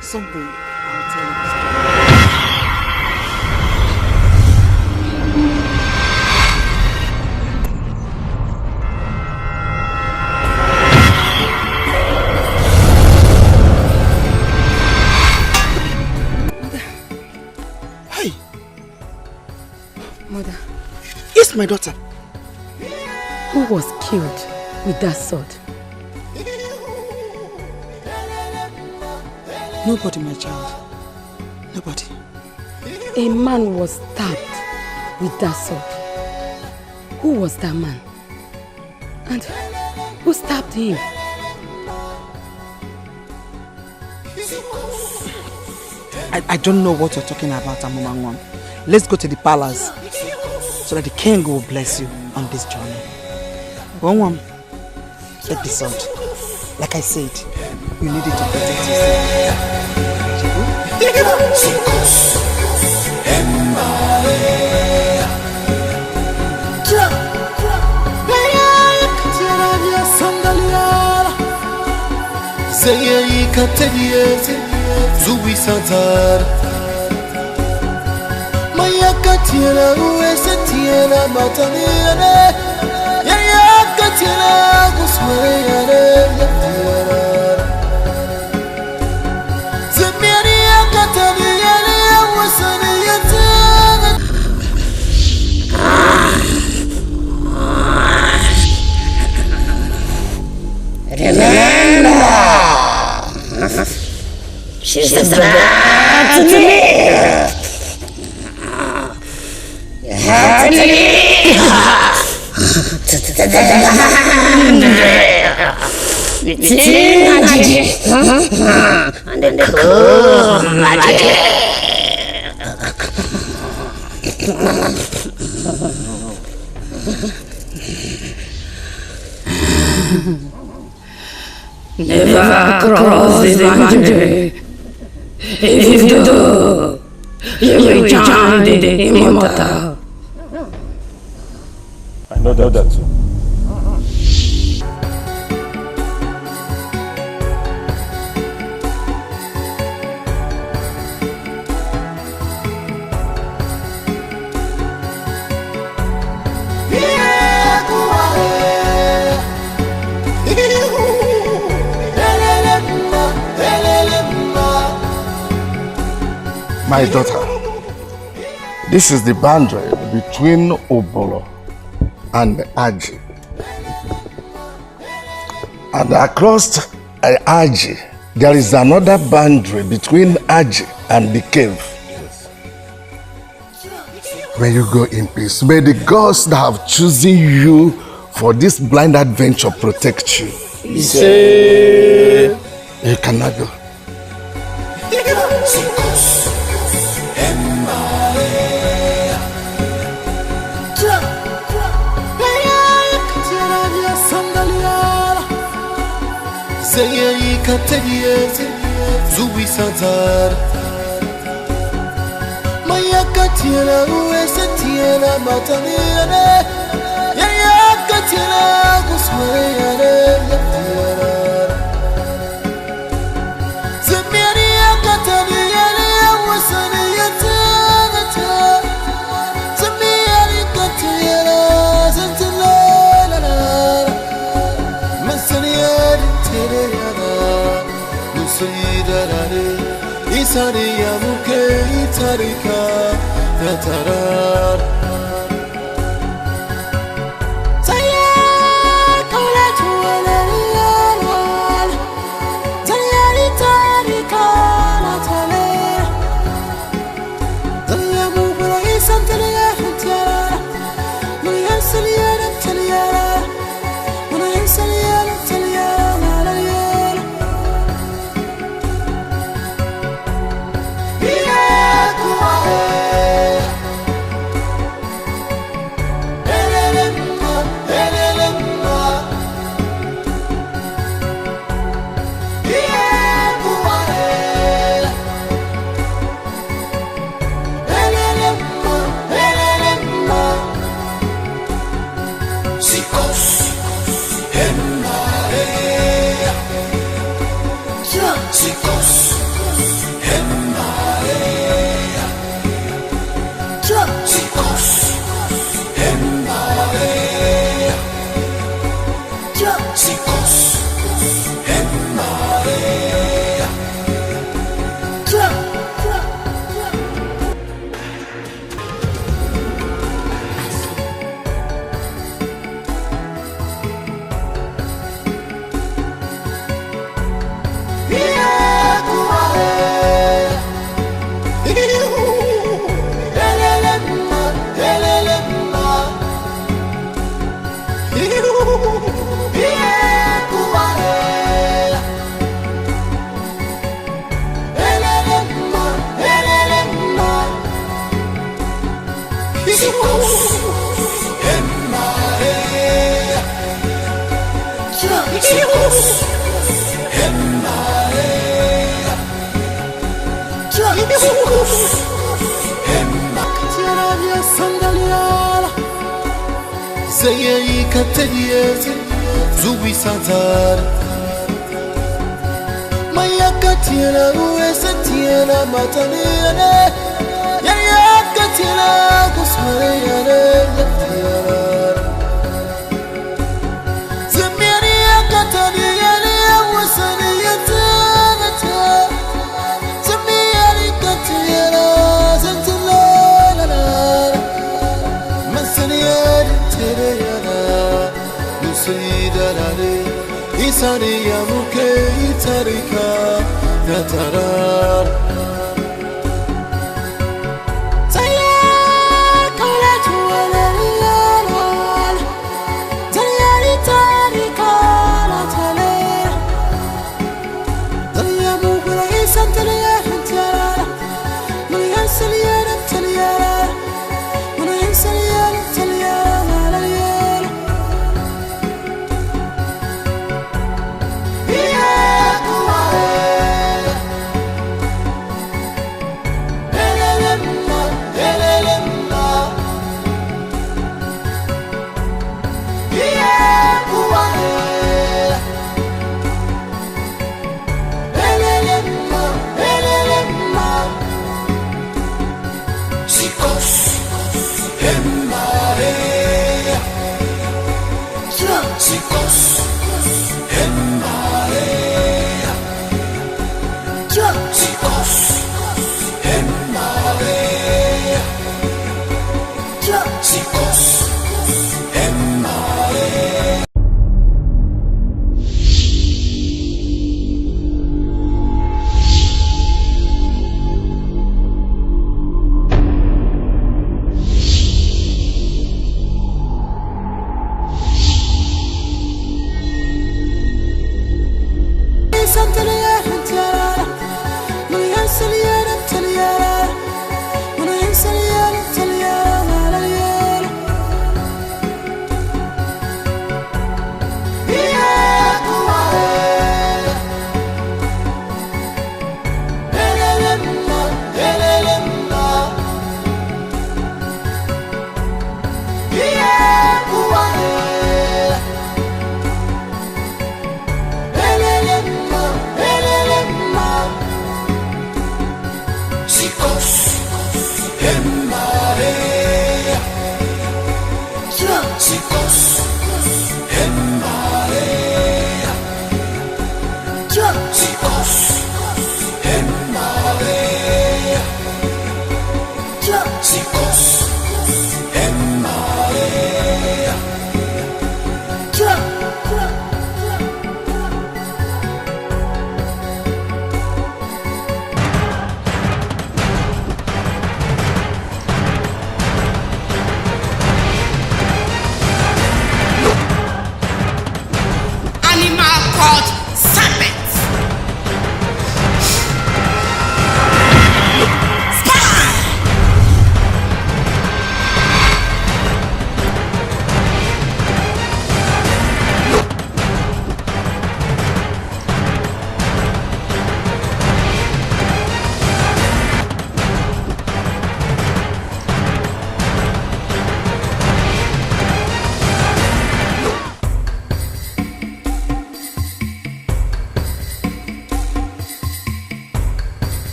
someday I'll tell you. Mother. Yes, my daughter. Who was killed with that sword? Nobody, my child. Nobody. A man was stabbed with that sword. Who was that man? And who stabbed him? I don't know what you're talking about, Amumangwam. Let's go to the palace so that the king will bless you on this journey. Wangwam, get the sword. Like I said, you need it to protect Mayakatira uesetiera mataniere Yayakatira guswere yatiera Zemiari yakataniere wasani yatiera Remember, she's about to live. You have to leave to the magic and the cool magic. Never cross the boundary. If you do, you will join the immortal. I know that too. My daughter, this is the boundary between Obolo and Aji. And across Aji, there is another boundary between Aji and the cave. May you go in peace. May the gods that have chosen you for this blind adventure protect you. You cannot go. Mayakatira uesetiera mataniere Yayakatira guswere yatiera Zemiari yakataniere wasani yatiera tarika tatarar Saya kaula tuwalal Zayari tarika natale Zaya mubra isan taliya hutara Muriya saliyara taliyara Muriya saliyara taliyara malayara Zayyi kataliyezi zubi satar Maya katira uwesa tira mataniyane Yaya katira kusmayane yatira Zamiri kataliyane wasani yatanata Zamiri katira zantilalala Masaniyane Isari yamuke itarika natarar Saya kala tuwalal Zayari tarika natale Zaya mubra isan taliya hantara Muriya saliyara taliyara Muriya saliyara taliyara malayara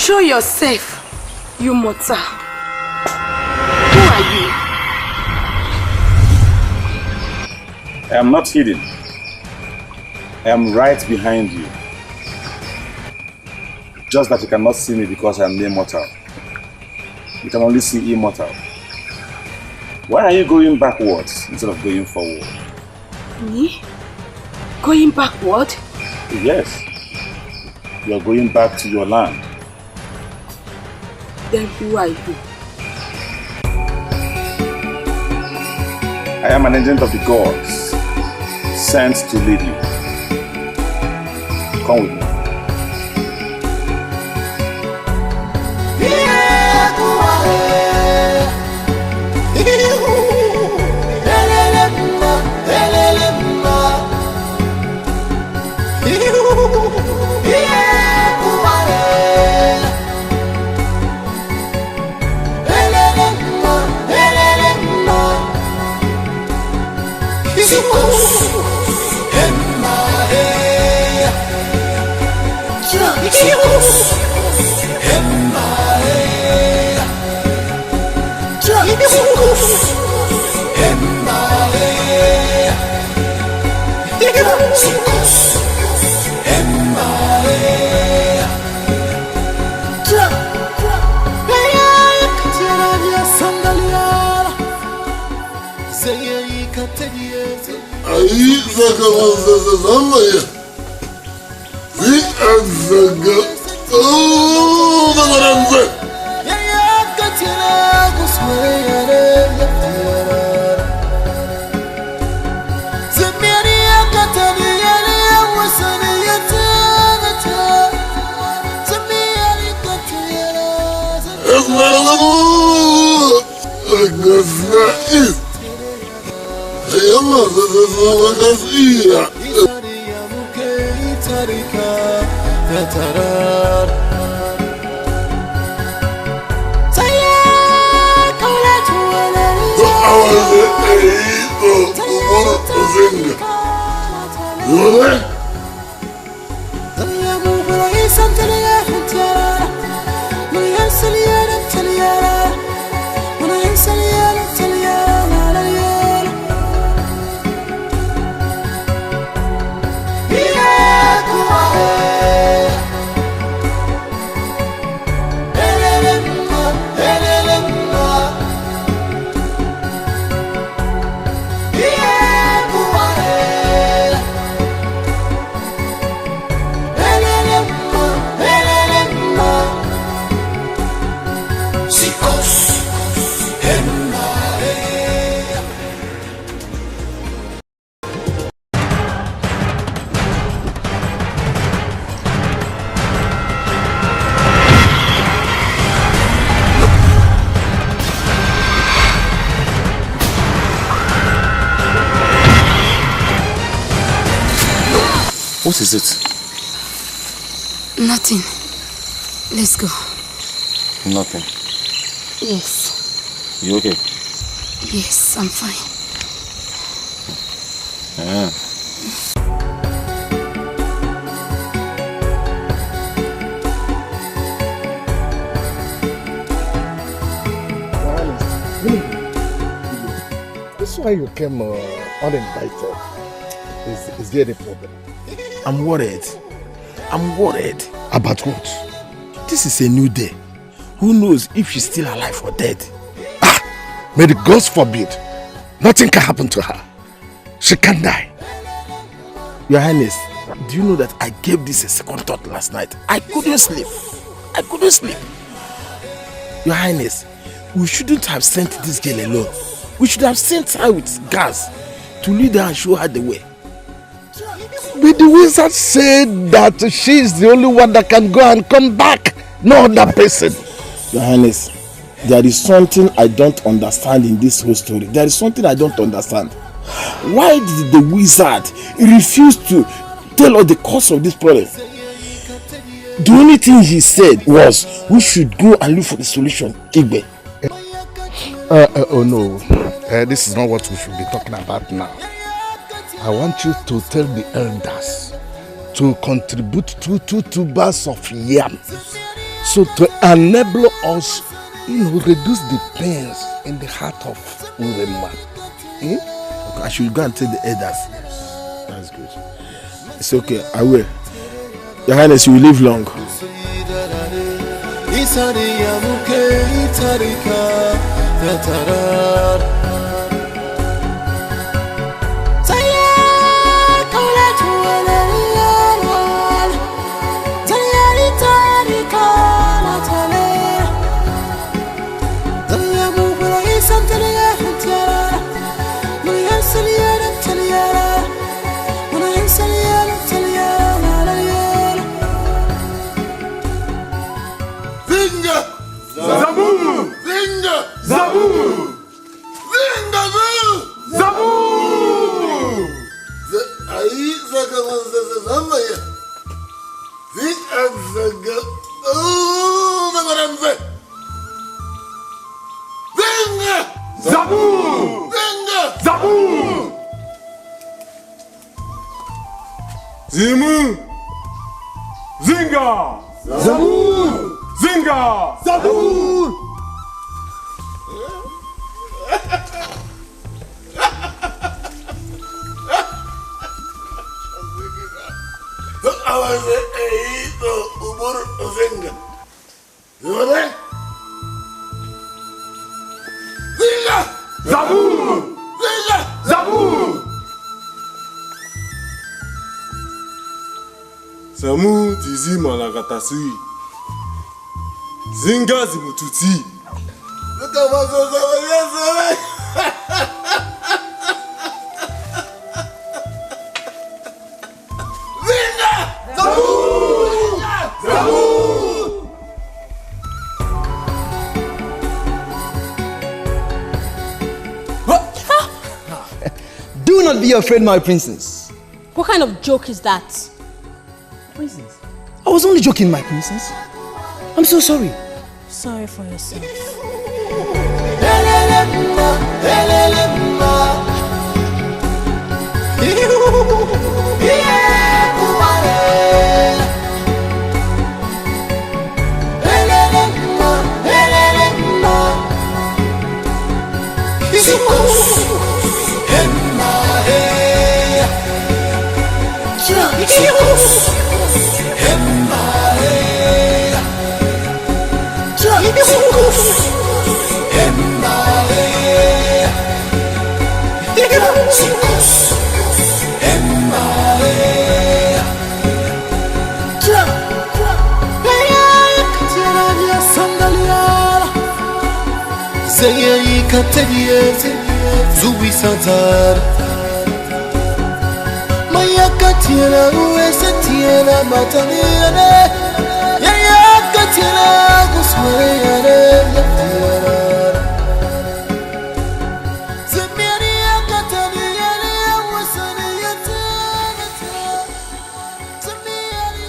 Show yourself, you mortal. Who are you? I am not hidden. I am right behind you. Just that you cannot see me because I am the immortal. You can only see immortal. Why are you going backwards instead of going forward? Me? Going backward? Yes. You are going back to your land. Then who are you? I am an agent of the gods, sent to lead you. Come with me. What is it? Nothing. Let's go. Nothing. Yes. You okay? Yes, I'm fine. Yeah. This is why you came uninvited. Is there any problem? I'm worried. I'm worried. About what? This is a new day. Who knows if she's still alive or dead? May the gods forbid. Nothing can happen to her. She can't die. Your Highness, do you know that I gave this a second thought last night? I couldn't sleep. I couldn't sleep. Your Highness, we shouldn't have sent this girl alone. We should have sent her with gas to lead her and show her the way. But the wizard said that she is the only one that can go and come back, no other person. Your Highness, there is something I don't understand in this whole story. There is something I don't understand. Why did the wizard refuse to tell us the cause of this problem? The only thing he said was we should go and look for the solution. Igbe. Oh no, this is not what we should be talking about now. I want you to tell the elders to contribute 2 tubers of yam So to enable us, reduce the pains in the heart of Urema. Okay, I should go and tell the elders. That's good. It's okay, I will. Your Highness, you will live long. Zimu! Zinga! Zabur! Zinga! Zabur! Zabur! Zabur! Samu tizi malagatasi. Zinga zimututi. Do not be afraid, my princess. What kind of joke is that? Princess? I was only joking, my princess. I'm so sorry. Sorry for yourself. Zubi Santar Maya Katiana, Uesatiana, Mataniana, Yaya Katiana, Guswayana, Zemiania Catania, Wasaniata, Zemiani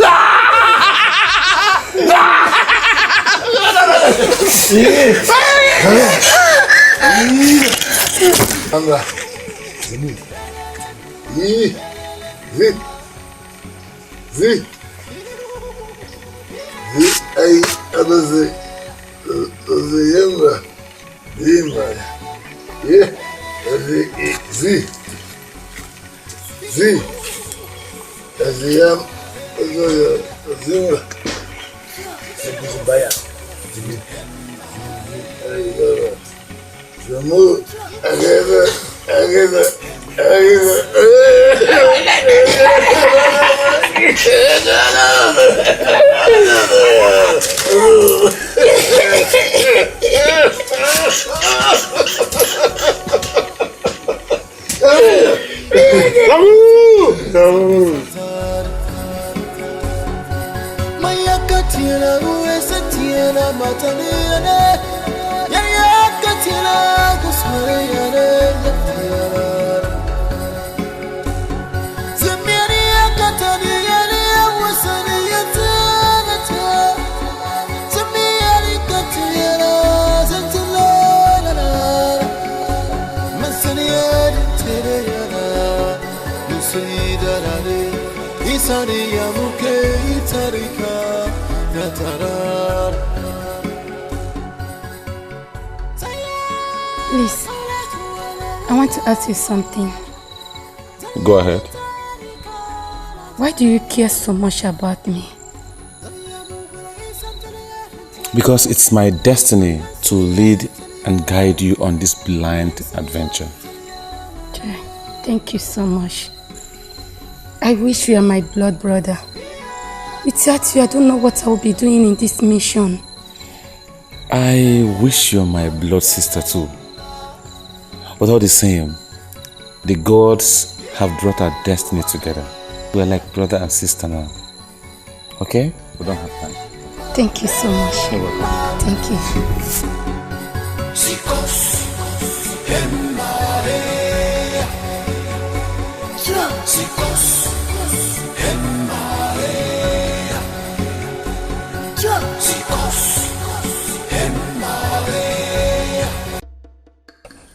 Ah! Please, I want to ask you something. Go ahead. Why do you care so much about me? Because it's my destiny to lead and guide you on this blind adventure. Thank you so much. I wish you are my blood brother. Without you, I don't know what I will be doing in this mission. I wish you're my blood sister too. But all the same, the gods have brought our destiny together. We're like brother and sister now. Okay? We don't have time. Thank you so much. You're welcome. Thank you.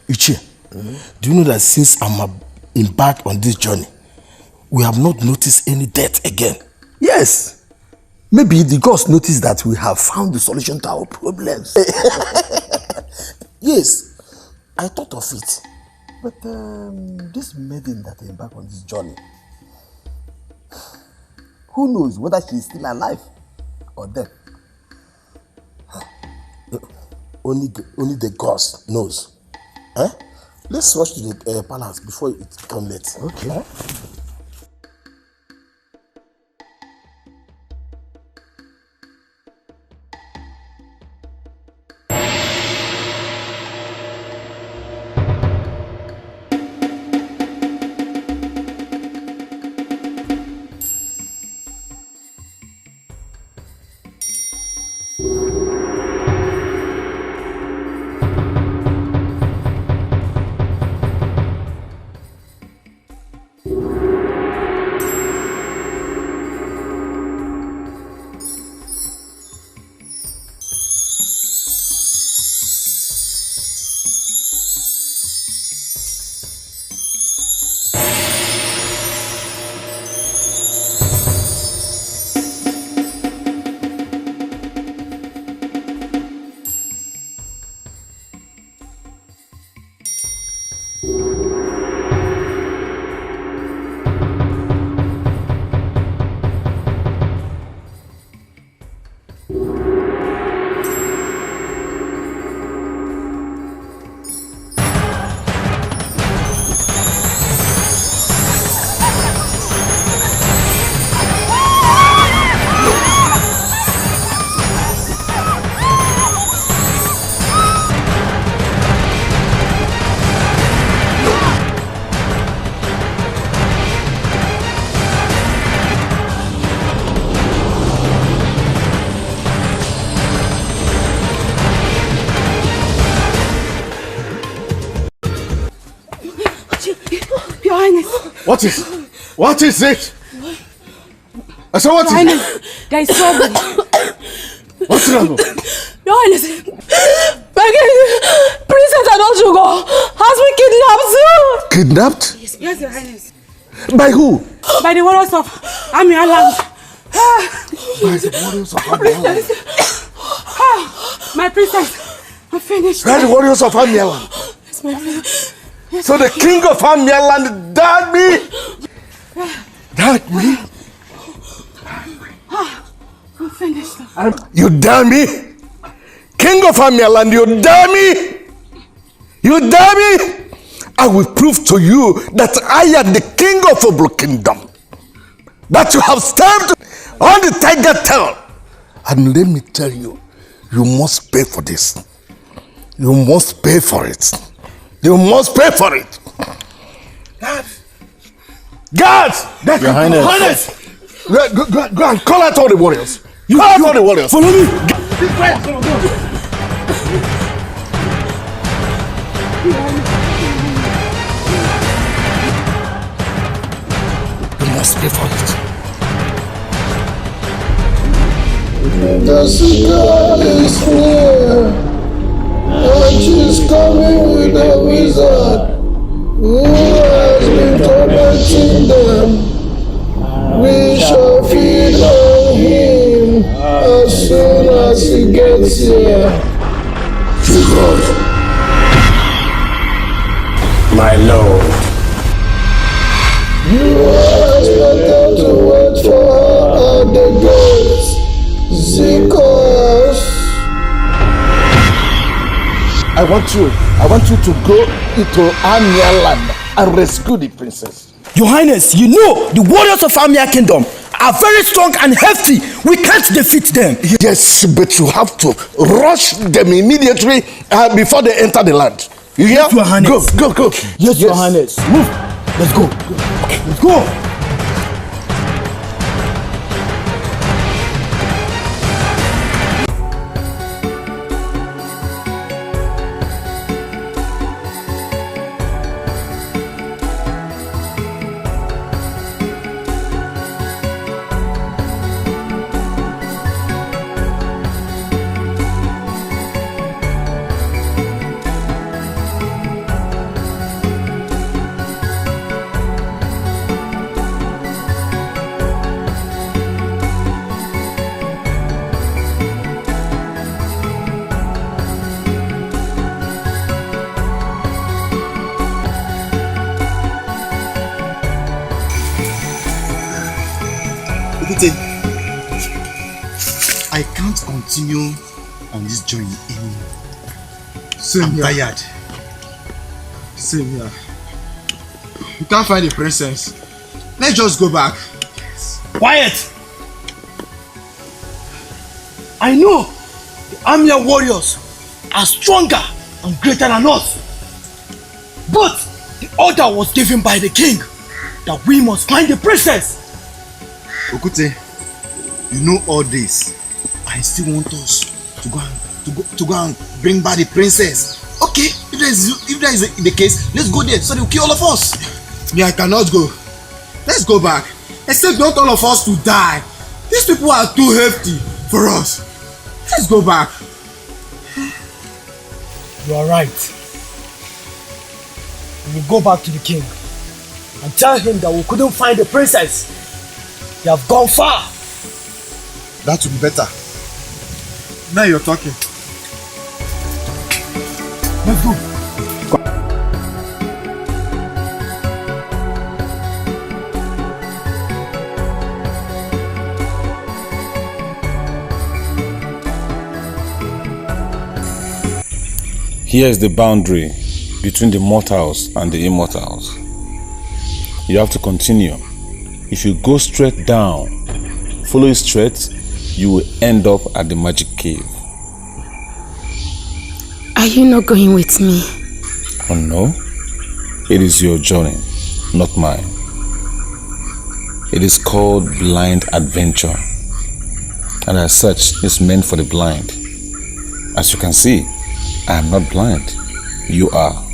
Ichie, do you know that since I'm embarked on this journey, we have not noticed any death again? Yes. Maybe the gods noticed that we have found the solution to our problems. Yes, I thought of it. But this maiden that embarked on this journey, who knows whether she is still alive or dead? Only the gods knows. Huh? Let's rush to the palace before it becomes late. Okay. Huh? What is it? I said, what is it? There is trouble. What's trouble? Your Highness, Princess Adojugo has been kidnapped. Kidnapped? Yes, Your Highness. By who? By the warriors of Amialand. By the warriors of Amialand. My princess, I'm finished. By the warriors of Amialand. Yes, my princess. Yes, so the king of Amialand dared me? Dared me? I'm finished. You dare me? King of Amialand, you dare me? You dare me? I will prove to you that I am the king of Oblo Kingdom. That you have stamped on the tiger tail. And let me tell you, you must pay for this. You must pay for it. You must pay for it. Guards! Your Highness. Go and call out all the warriors. Call out all the warriors. Follow me. You must pay for it. The cigar is near, and she's coming with a wizard who has been tormenting them. We shall feed on him as soon as he gets here. Jesus. My lord. You are expected to wait for her at the gates. Zikos. I want you to go into Amialand and rescue the princess. Your Highness, you know the warriors of Amia Kingdom are very strong and hefty. We can't defeat them. Yes, but you have to rush them immediately before they enter the land. You hear? Yes, Your Highness. Go. Yes, Your Highness. Move. Let's go. Let's go. I can't continue on this journey anymore. I'm tired. Same here. We can't find the princess. Let's just go back. Quiet! I know the Amia warriors are stronger and greater than us. But the order was given by the king that we must find the princess. Okute, you know all this. I still want us to go and bring back the princess. Okay, if that is the case, let's go there so they will kill all of us. Me, I cannot go. Let's go back. Except not all of us to die. These people are too hefty for us. Let's go back. You are right. We will go back to the king and tell him that we couldn't find the princess. They have gone far. That would be better. Now you're talking. Let's go. Here is the boundary between the mortals and the immortals. You have to continue. If you go straight down, follow it straight, you will end up at the magic cave. Are you not going with me? Oh no, it is your journey, not mine. It is called blind adventure, and as such, it's meant for the blind. As you can see, I am not blind. You are.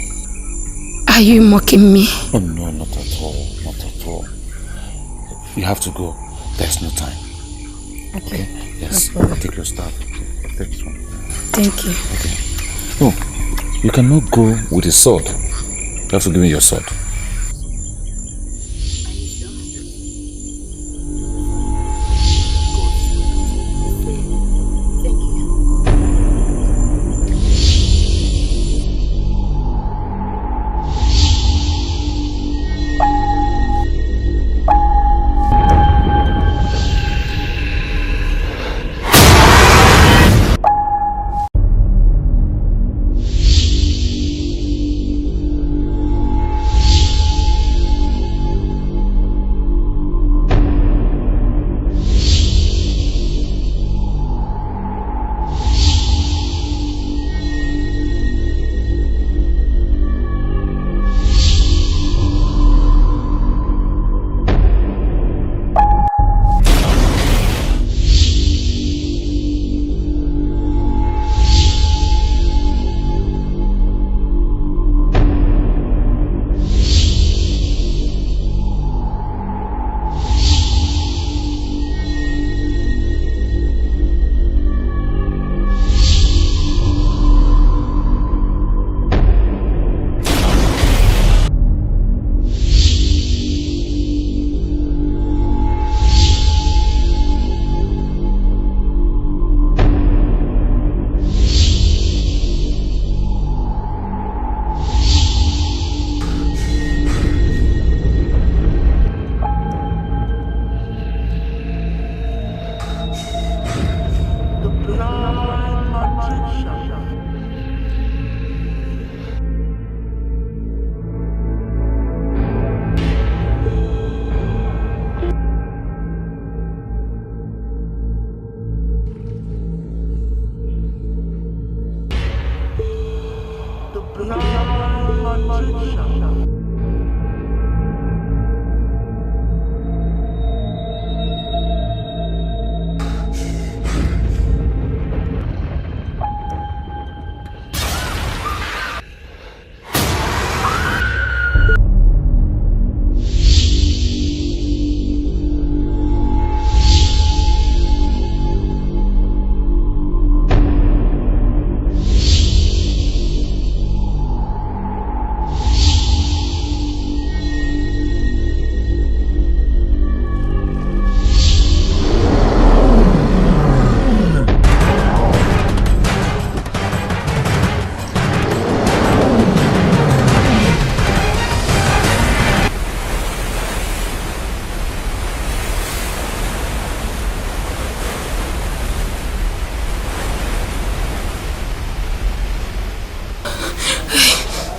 Are you mocking me? Oh no, not at all, not at all. You have to go. There's no time. Okay. Yes, No problem. take your staff. Take this one. Thank you. Okay. No, you cannot go with a sword. You have to give me your sword.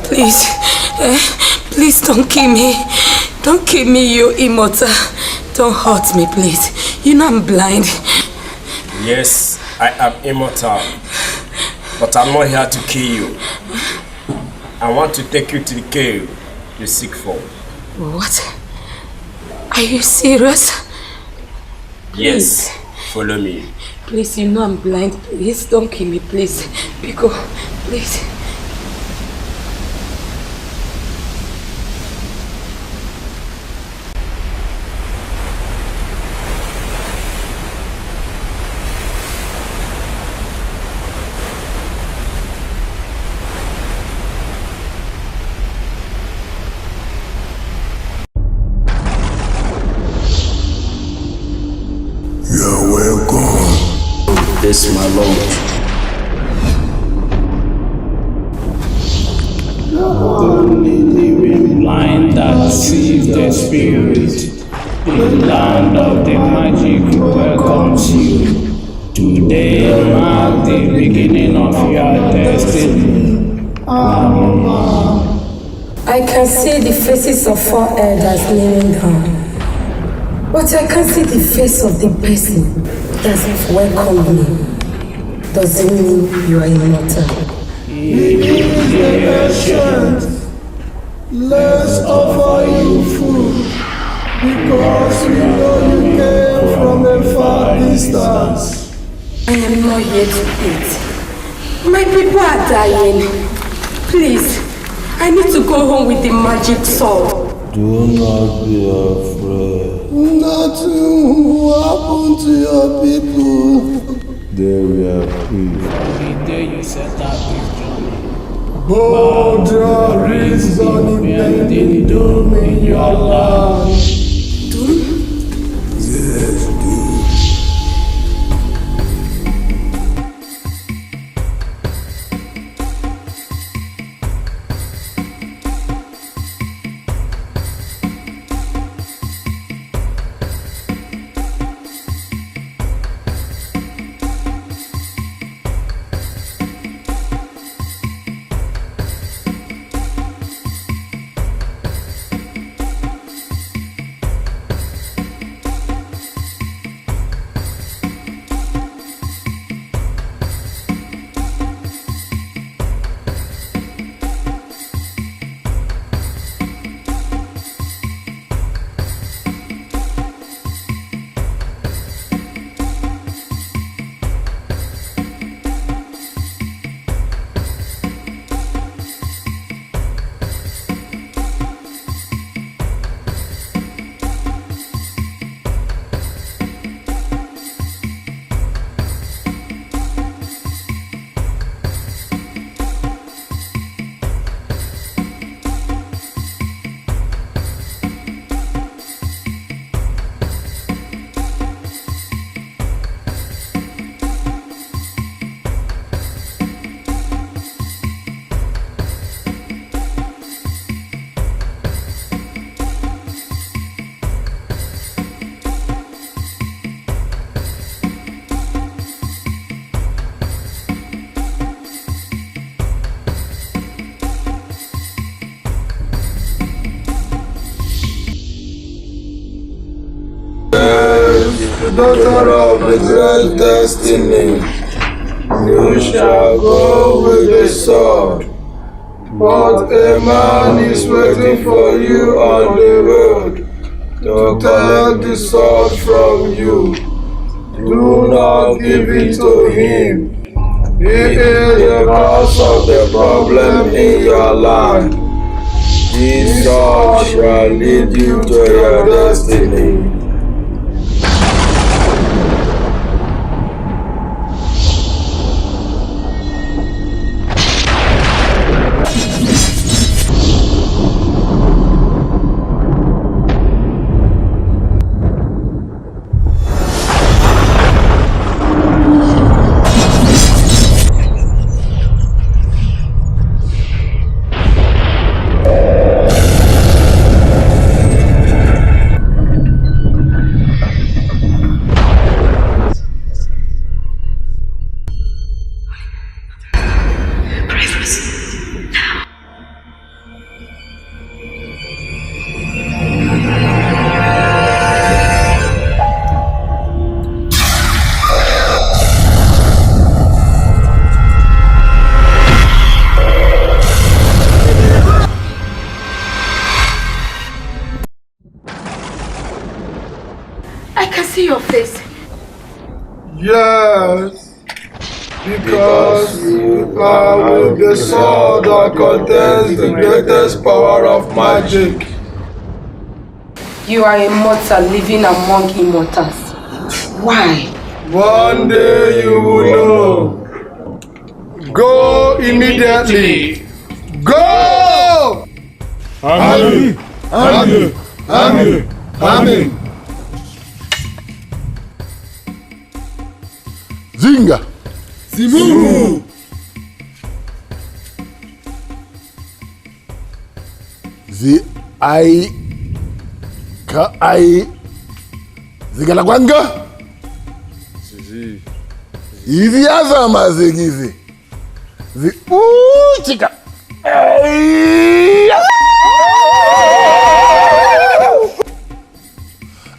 Please, please don't kill me. Don't kill me, you immortal. Don't hurt me, please. You know I'm blind. Yes, I am immortal. But I'm not here to kill you. I want to take you to the cave you seek for. What? Are you serious? Yes, follow me. Please, you know I'm blind. Please don't kill me, please. Pico, please. Yes, my lord. Only living blind that sees the spirit. The land of the magic welcomes you. Today marks the beginning of your destiny. I can see the faces of 4 elders kneeling down, but I can't see the face of the person that's welcomed me. Does it mean you are immortal? Let's offer you food, because we know you came from a far distance. I am not here to eat. My people are dying. Please, I need to go home with the magic sword. Do not be afraid. Nothing will happen to your people. They were free. The day you set out this journey. But there is an impending doom in your land. Doom? Yes, doom. Daughter of the great destiny, you shall go with the sword, but a man is waiting for you on the road to take the sword from you. Do not give it to him. He is the cause of the problem in your land. This sword shall lead you to your destiny. Yes, because you are with the sword that contains the greatest power of magic. You are immortal, living among immortals. Why? One day you will know. Go immediately. Go! Amen. Amen. Amen. Amen. Zinga! Zimu! Zigalagwanga! Izi azama zigizi. Chika!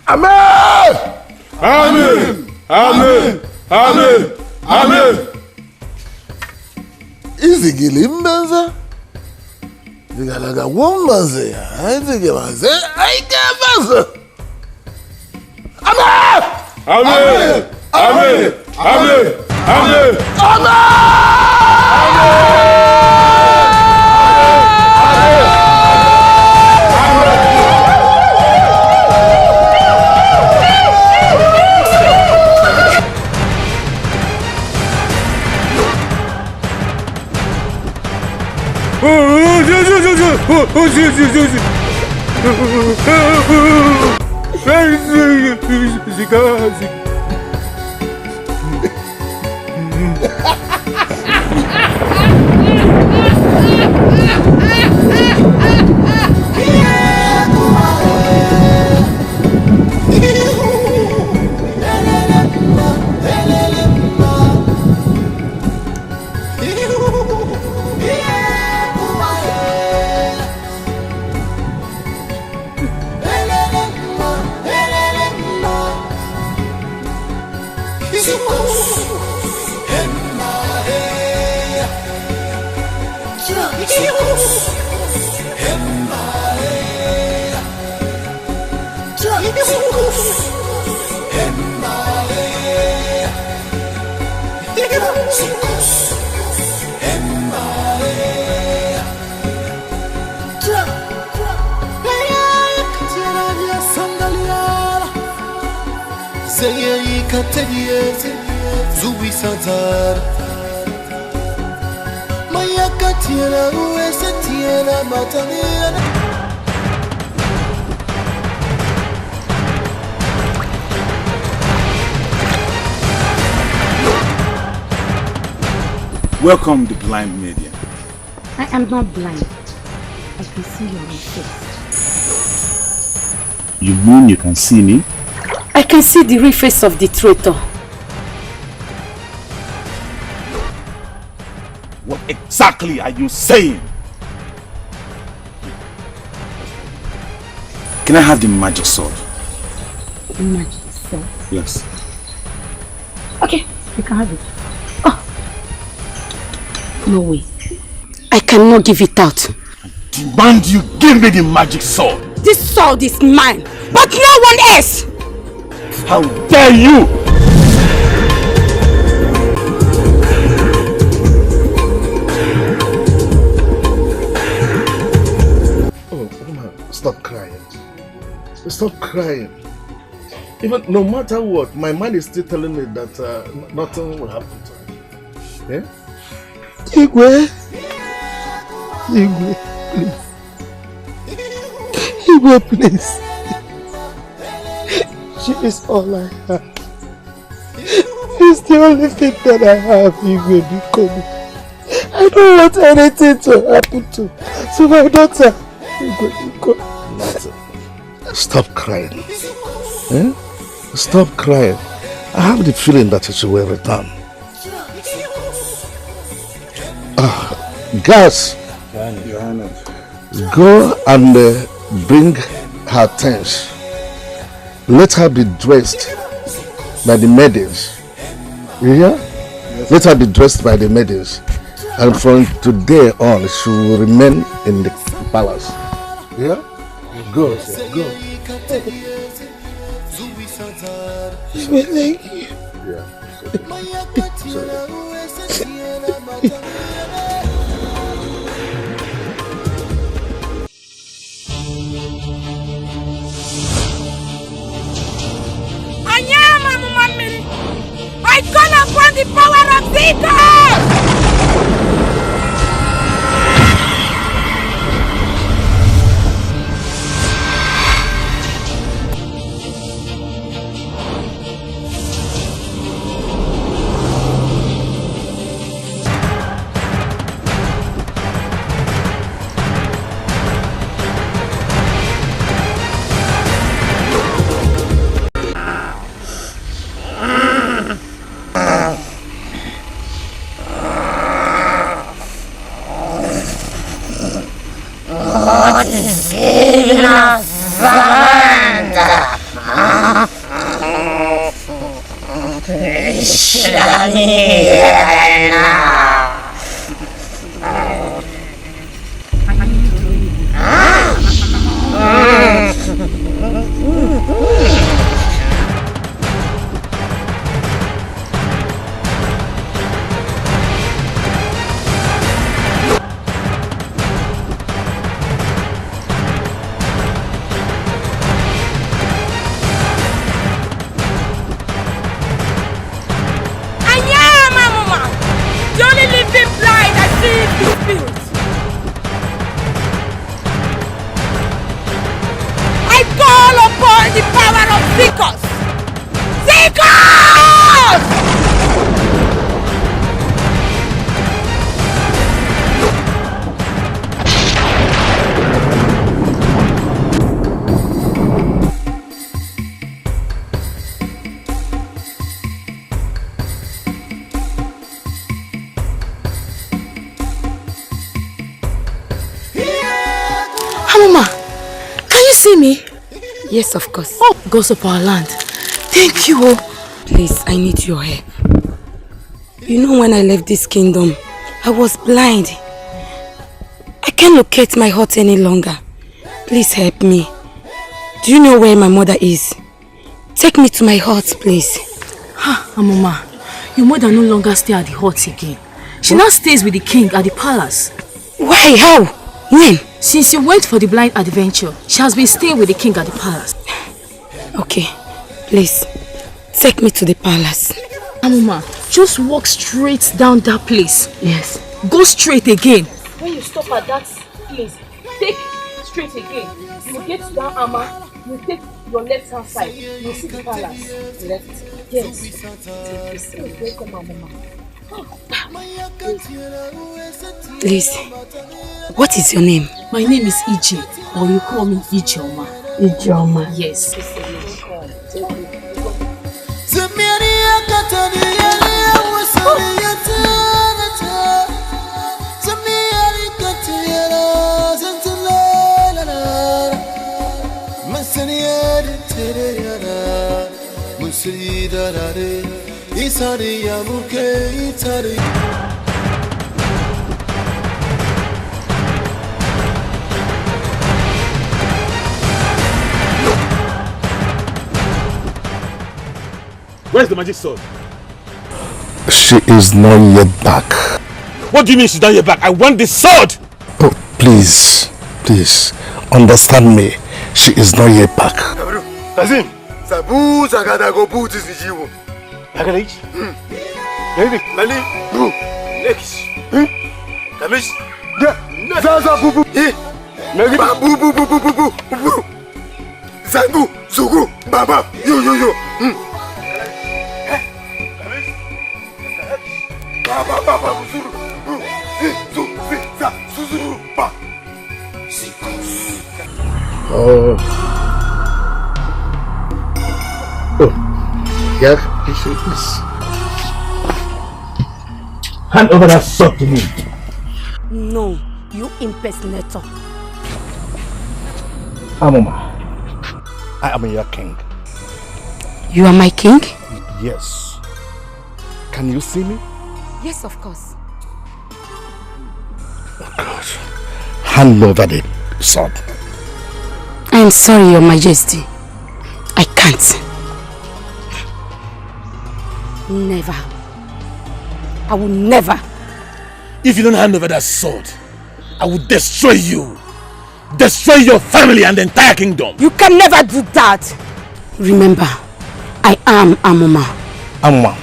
Amen! Amen! Amen! Amen! Amen! Izigili mbenza? Zigalaga wombaze ya. Izigemaze. Aikemaze! Amen! Amen! Amen! Amen! Amen! Welcome, the blind medium. I am not blind. I can see your face. You mean you can see me? I can see the real face of the traitor. What exactly are you saying? Can I have the magic sword? Magic sword? Yes. Okay, you can have it. No way. I cannot give it out. Demand you give me the magic sword. This sword is mine, but no one else. How dare you! Oh, woman, stop crying. Stop crying. Even no matter what, my mind is still telling me that nothing will happen to her. Yeah? Igwe, please. Igwe, please. She is all I have. It's the only thing that I have, Igwe, because I don't want anything to happen to my daughter. Igwe, Nothing. Stop crying. Eh? Stop crying. I have the feeling that she will return. Guys, go and bring her things. Let her be dressed by the maidens. You hear? Yes. Let her be dressed by the maidens. And from today on, she will remain in the palace. Yeah? Go, go. Thank you. Yeah. I call upon the power of Dikeh! What is giving us Samantha? Show me here now. Mama, can you see me? Yes, of course. Oh, gods of our land. Thank you. Please, I need your help. You know, when I left this kingdom, I was blind. I can't locate my hut any longer. Please help me. Do you know where my mother is? Take me to my hut, please. Mama, your mother no longer stays at the hut again. She now stays with the king at the palace. Why? How? When? Since you went for the blind adventure, she has been staying with the king at the palace. Okay, please, take me to the palace. Mama, just walk straight down that place. Yes. Go straight again. When you stop at that place, take straight again. You get to that armor, you take your left hand side, you see the palace. Left. Yes. Welcome, Mama. Please, what is your name? My name is Ije, or you call me Ijeoma. Ijeoma. Yes. Where's the magic sword? She is not yet back. What do you mean she's not yet back? I want the sword! Oh, please, please, understand me. She is not yet back. Kazim, Sabu Zagada go boot is the Jiwo. Nagalich? Maybe, Mali, Boo, Nex, Kamish, Zaza Boo Boo, Maybe Boo Boo Boo Boo Boo Boo, Zangu, Zugu, Baba, yo. Baba, Zuru, Zuru, Ba. Oh, yeah, please. Hand over that sword to me. No, you impersonator. Amoma, I am your king. You are my king? Yes. Can you see me? Yes, of course. Oh God. Hand over the sword. I am sorry, Your Majesty. I can't. Never. I will never. If you don't hand over that sword, I will destroy you. Destroy your family and the entire kingdom. You can never do that. Remember, I am Amoma. Amoma,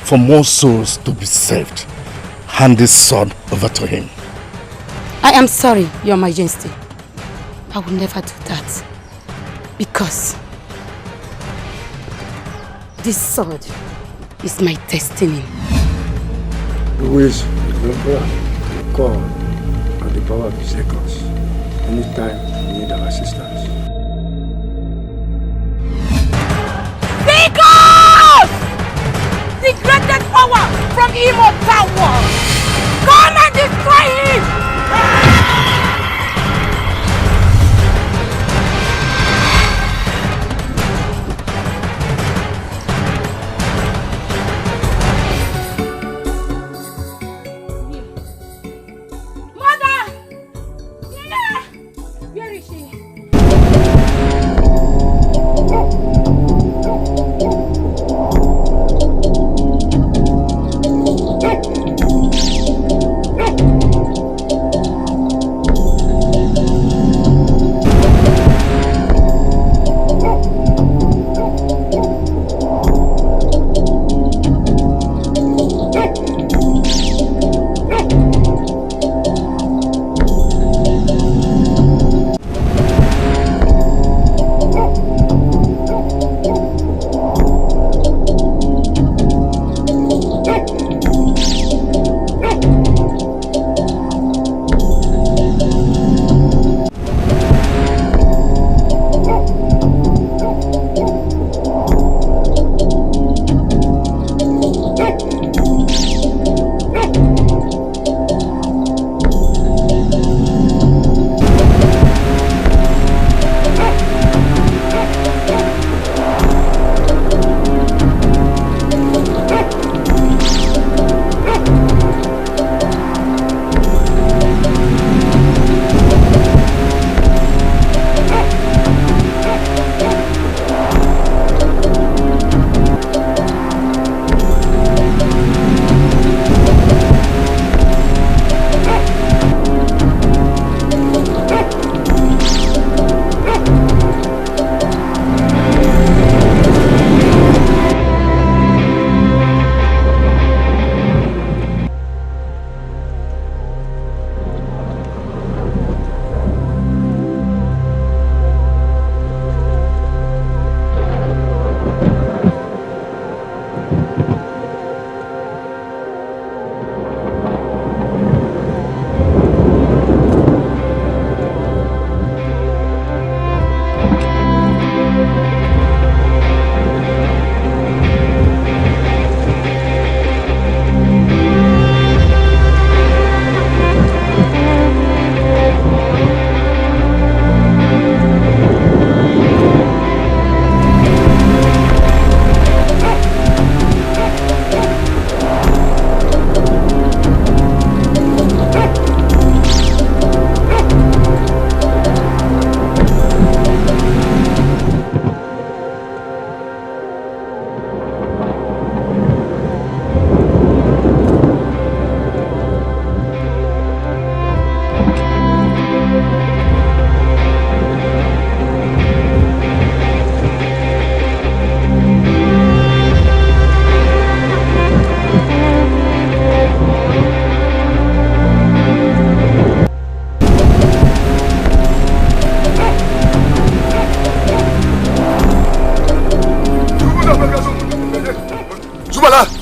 for more souls to be saved, hand this sword over to him. I am sorry, Your Majesty. I will never do that. Because this sword is my destiny. Always remember to call on the power of the seconds anytime you need our assistance. Seekers! The greatest power from immortal world! Come and destroy him!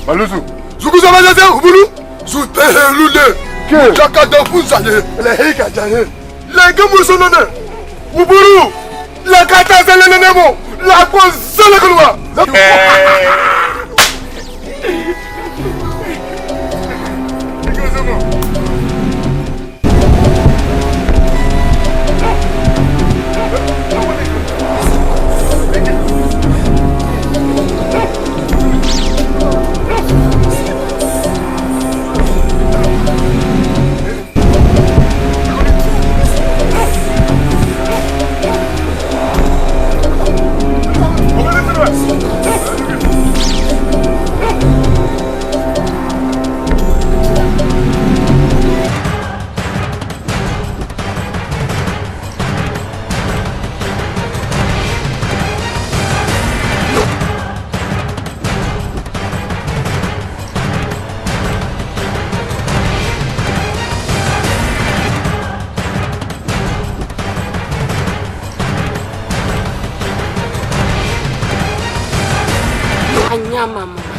Maluzu. Zukuza mazaze ubulu. Zupelule. Jakada fuzale. Le heka jane. Le gemusonone. Ubulu. La kata zelenemo. La kozele kulwa. Mama.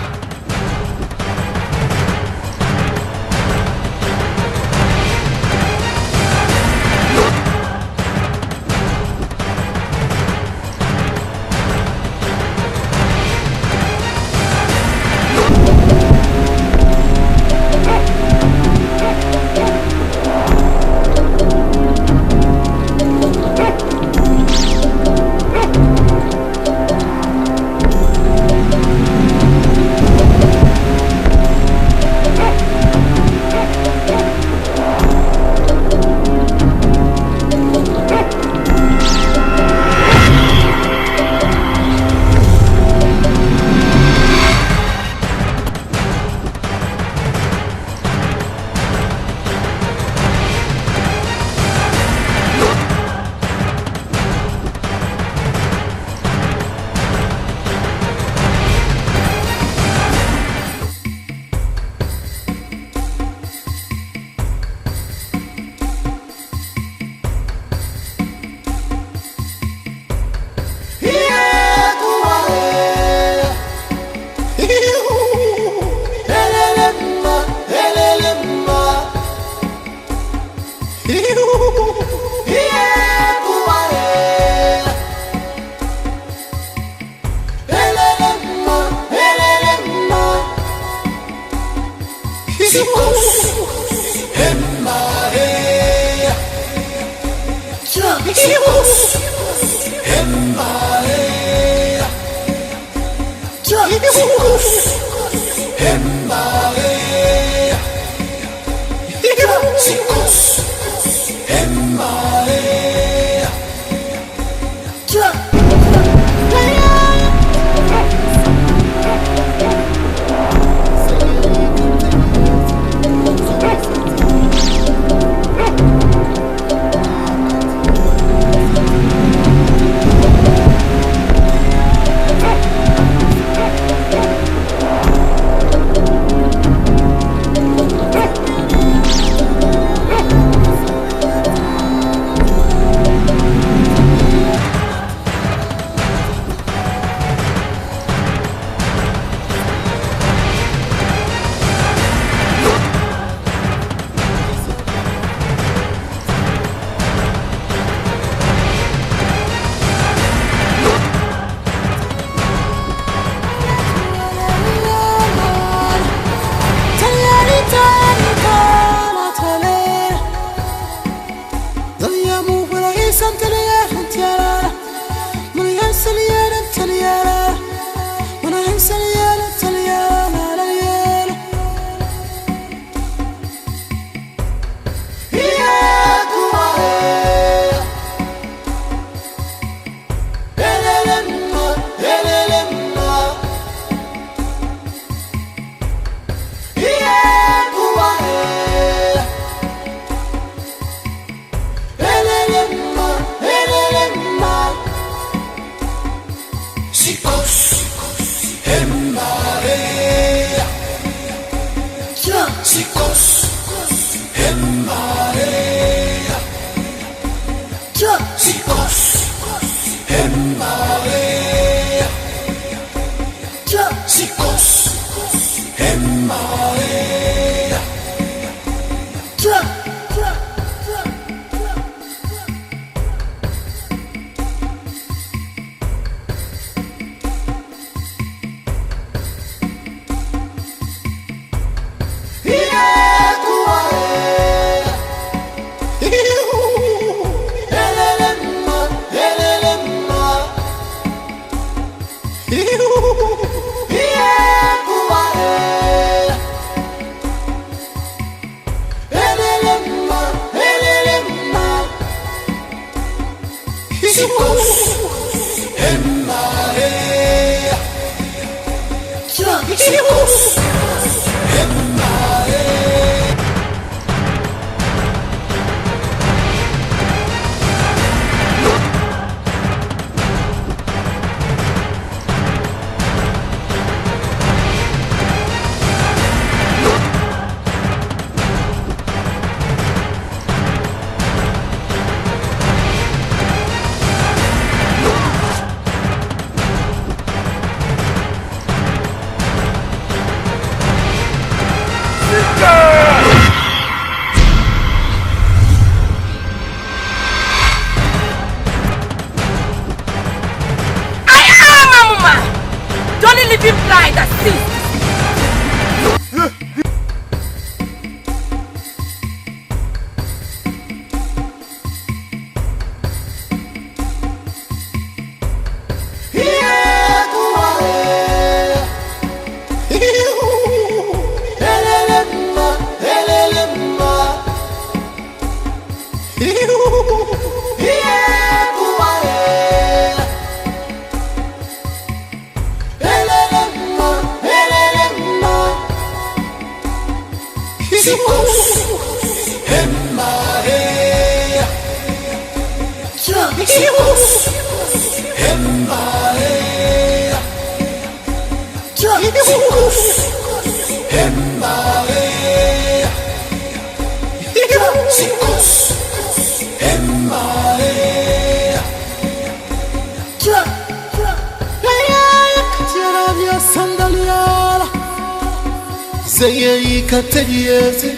Zayei kateliese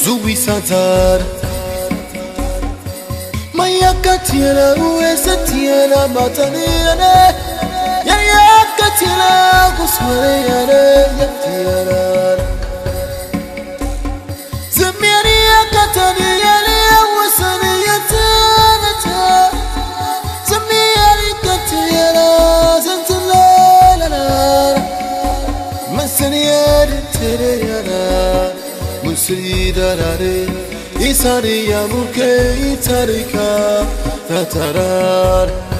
zuwi santar Maya katiela uesa tiela mataniene Ya katiela kuswere ya tiela Zemiani ya kataniele wasani ya tanata Zemiani katiela zantilela Masaniere Musri darare isari yamuke itarika tatarar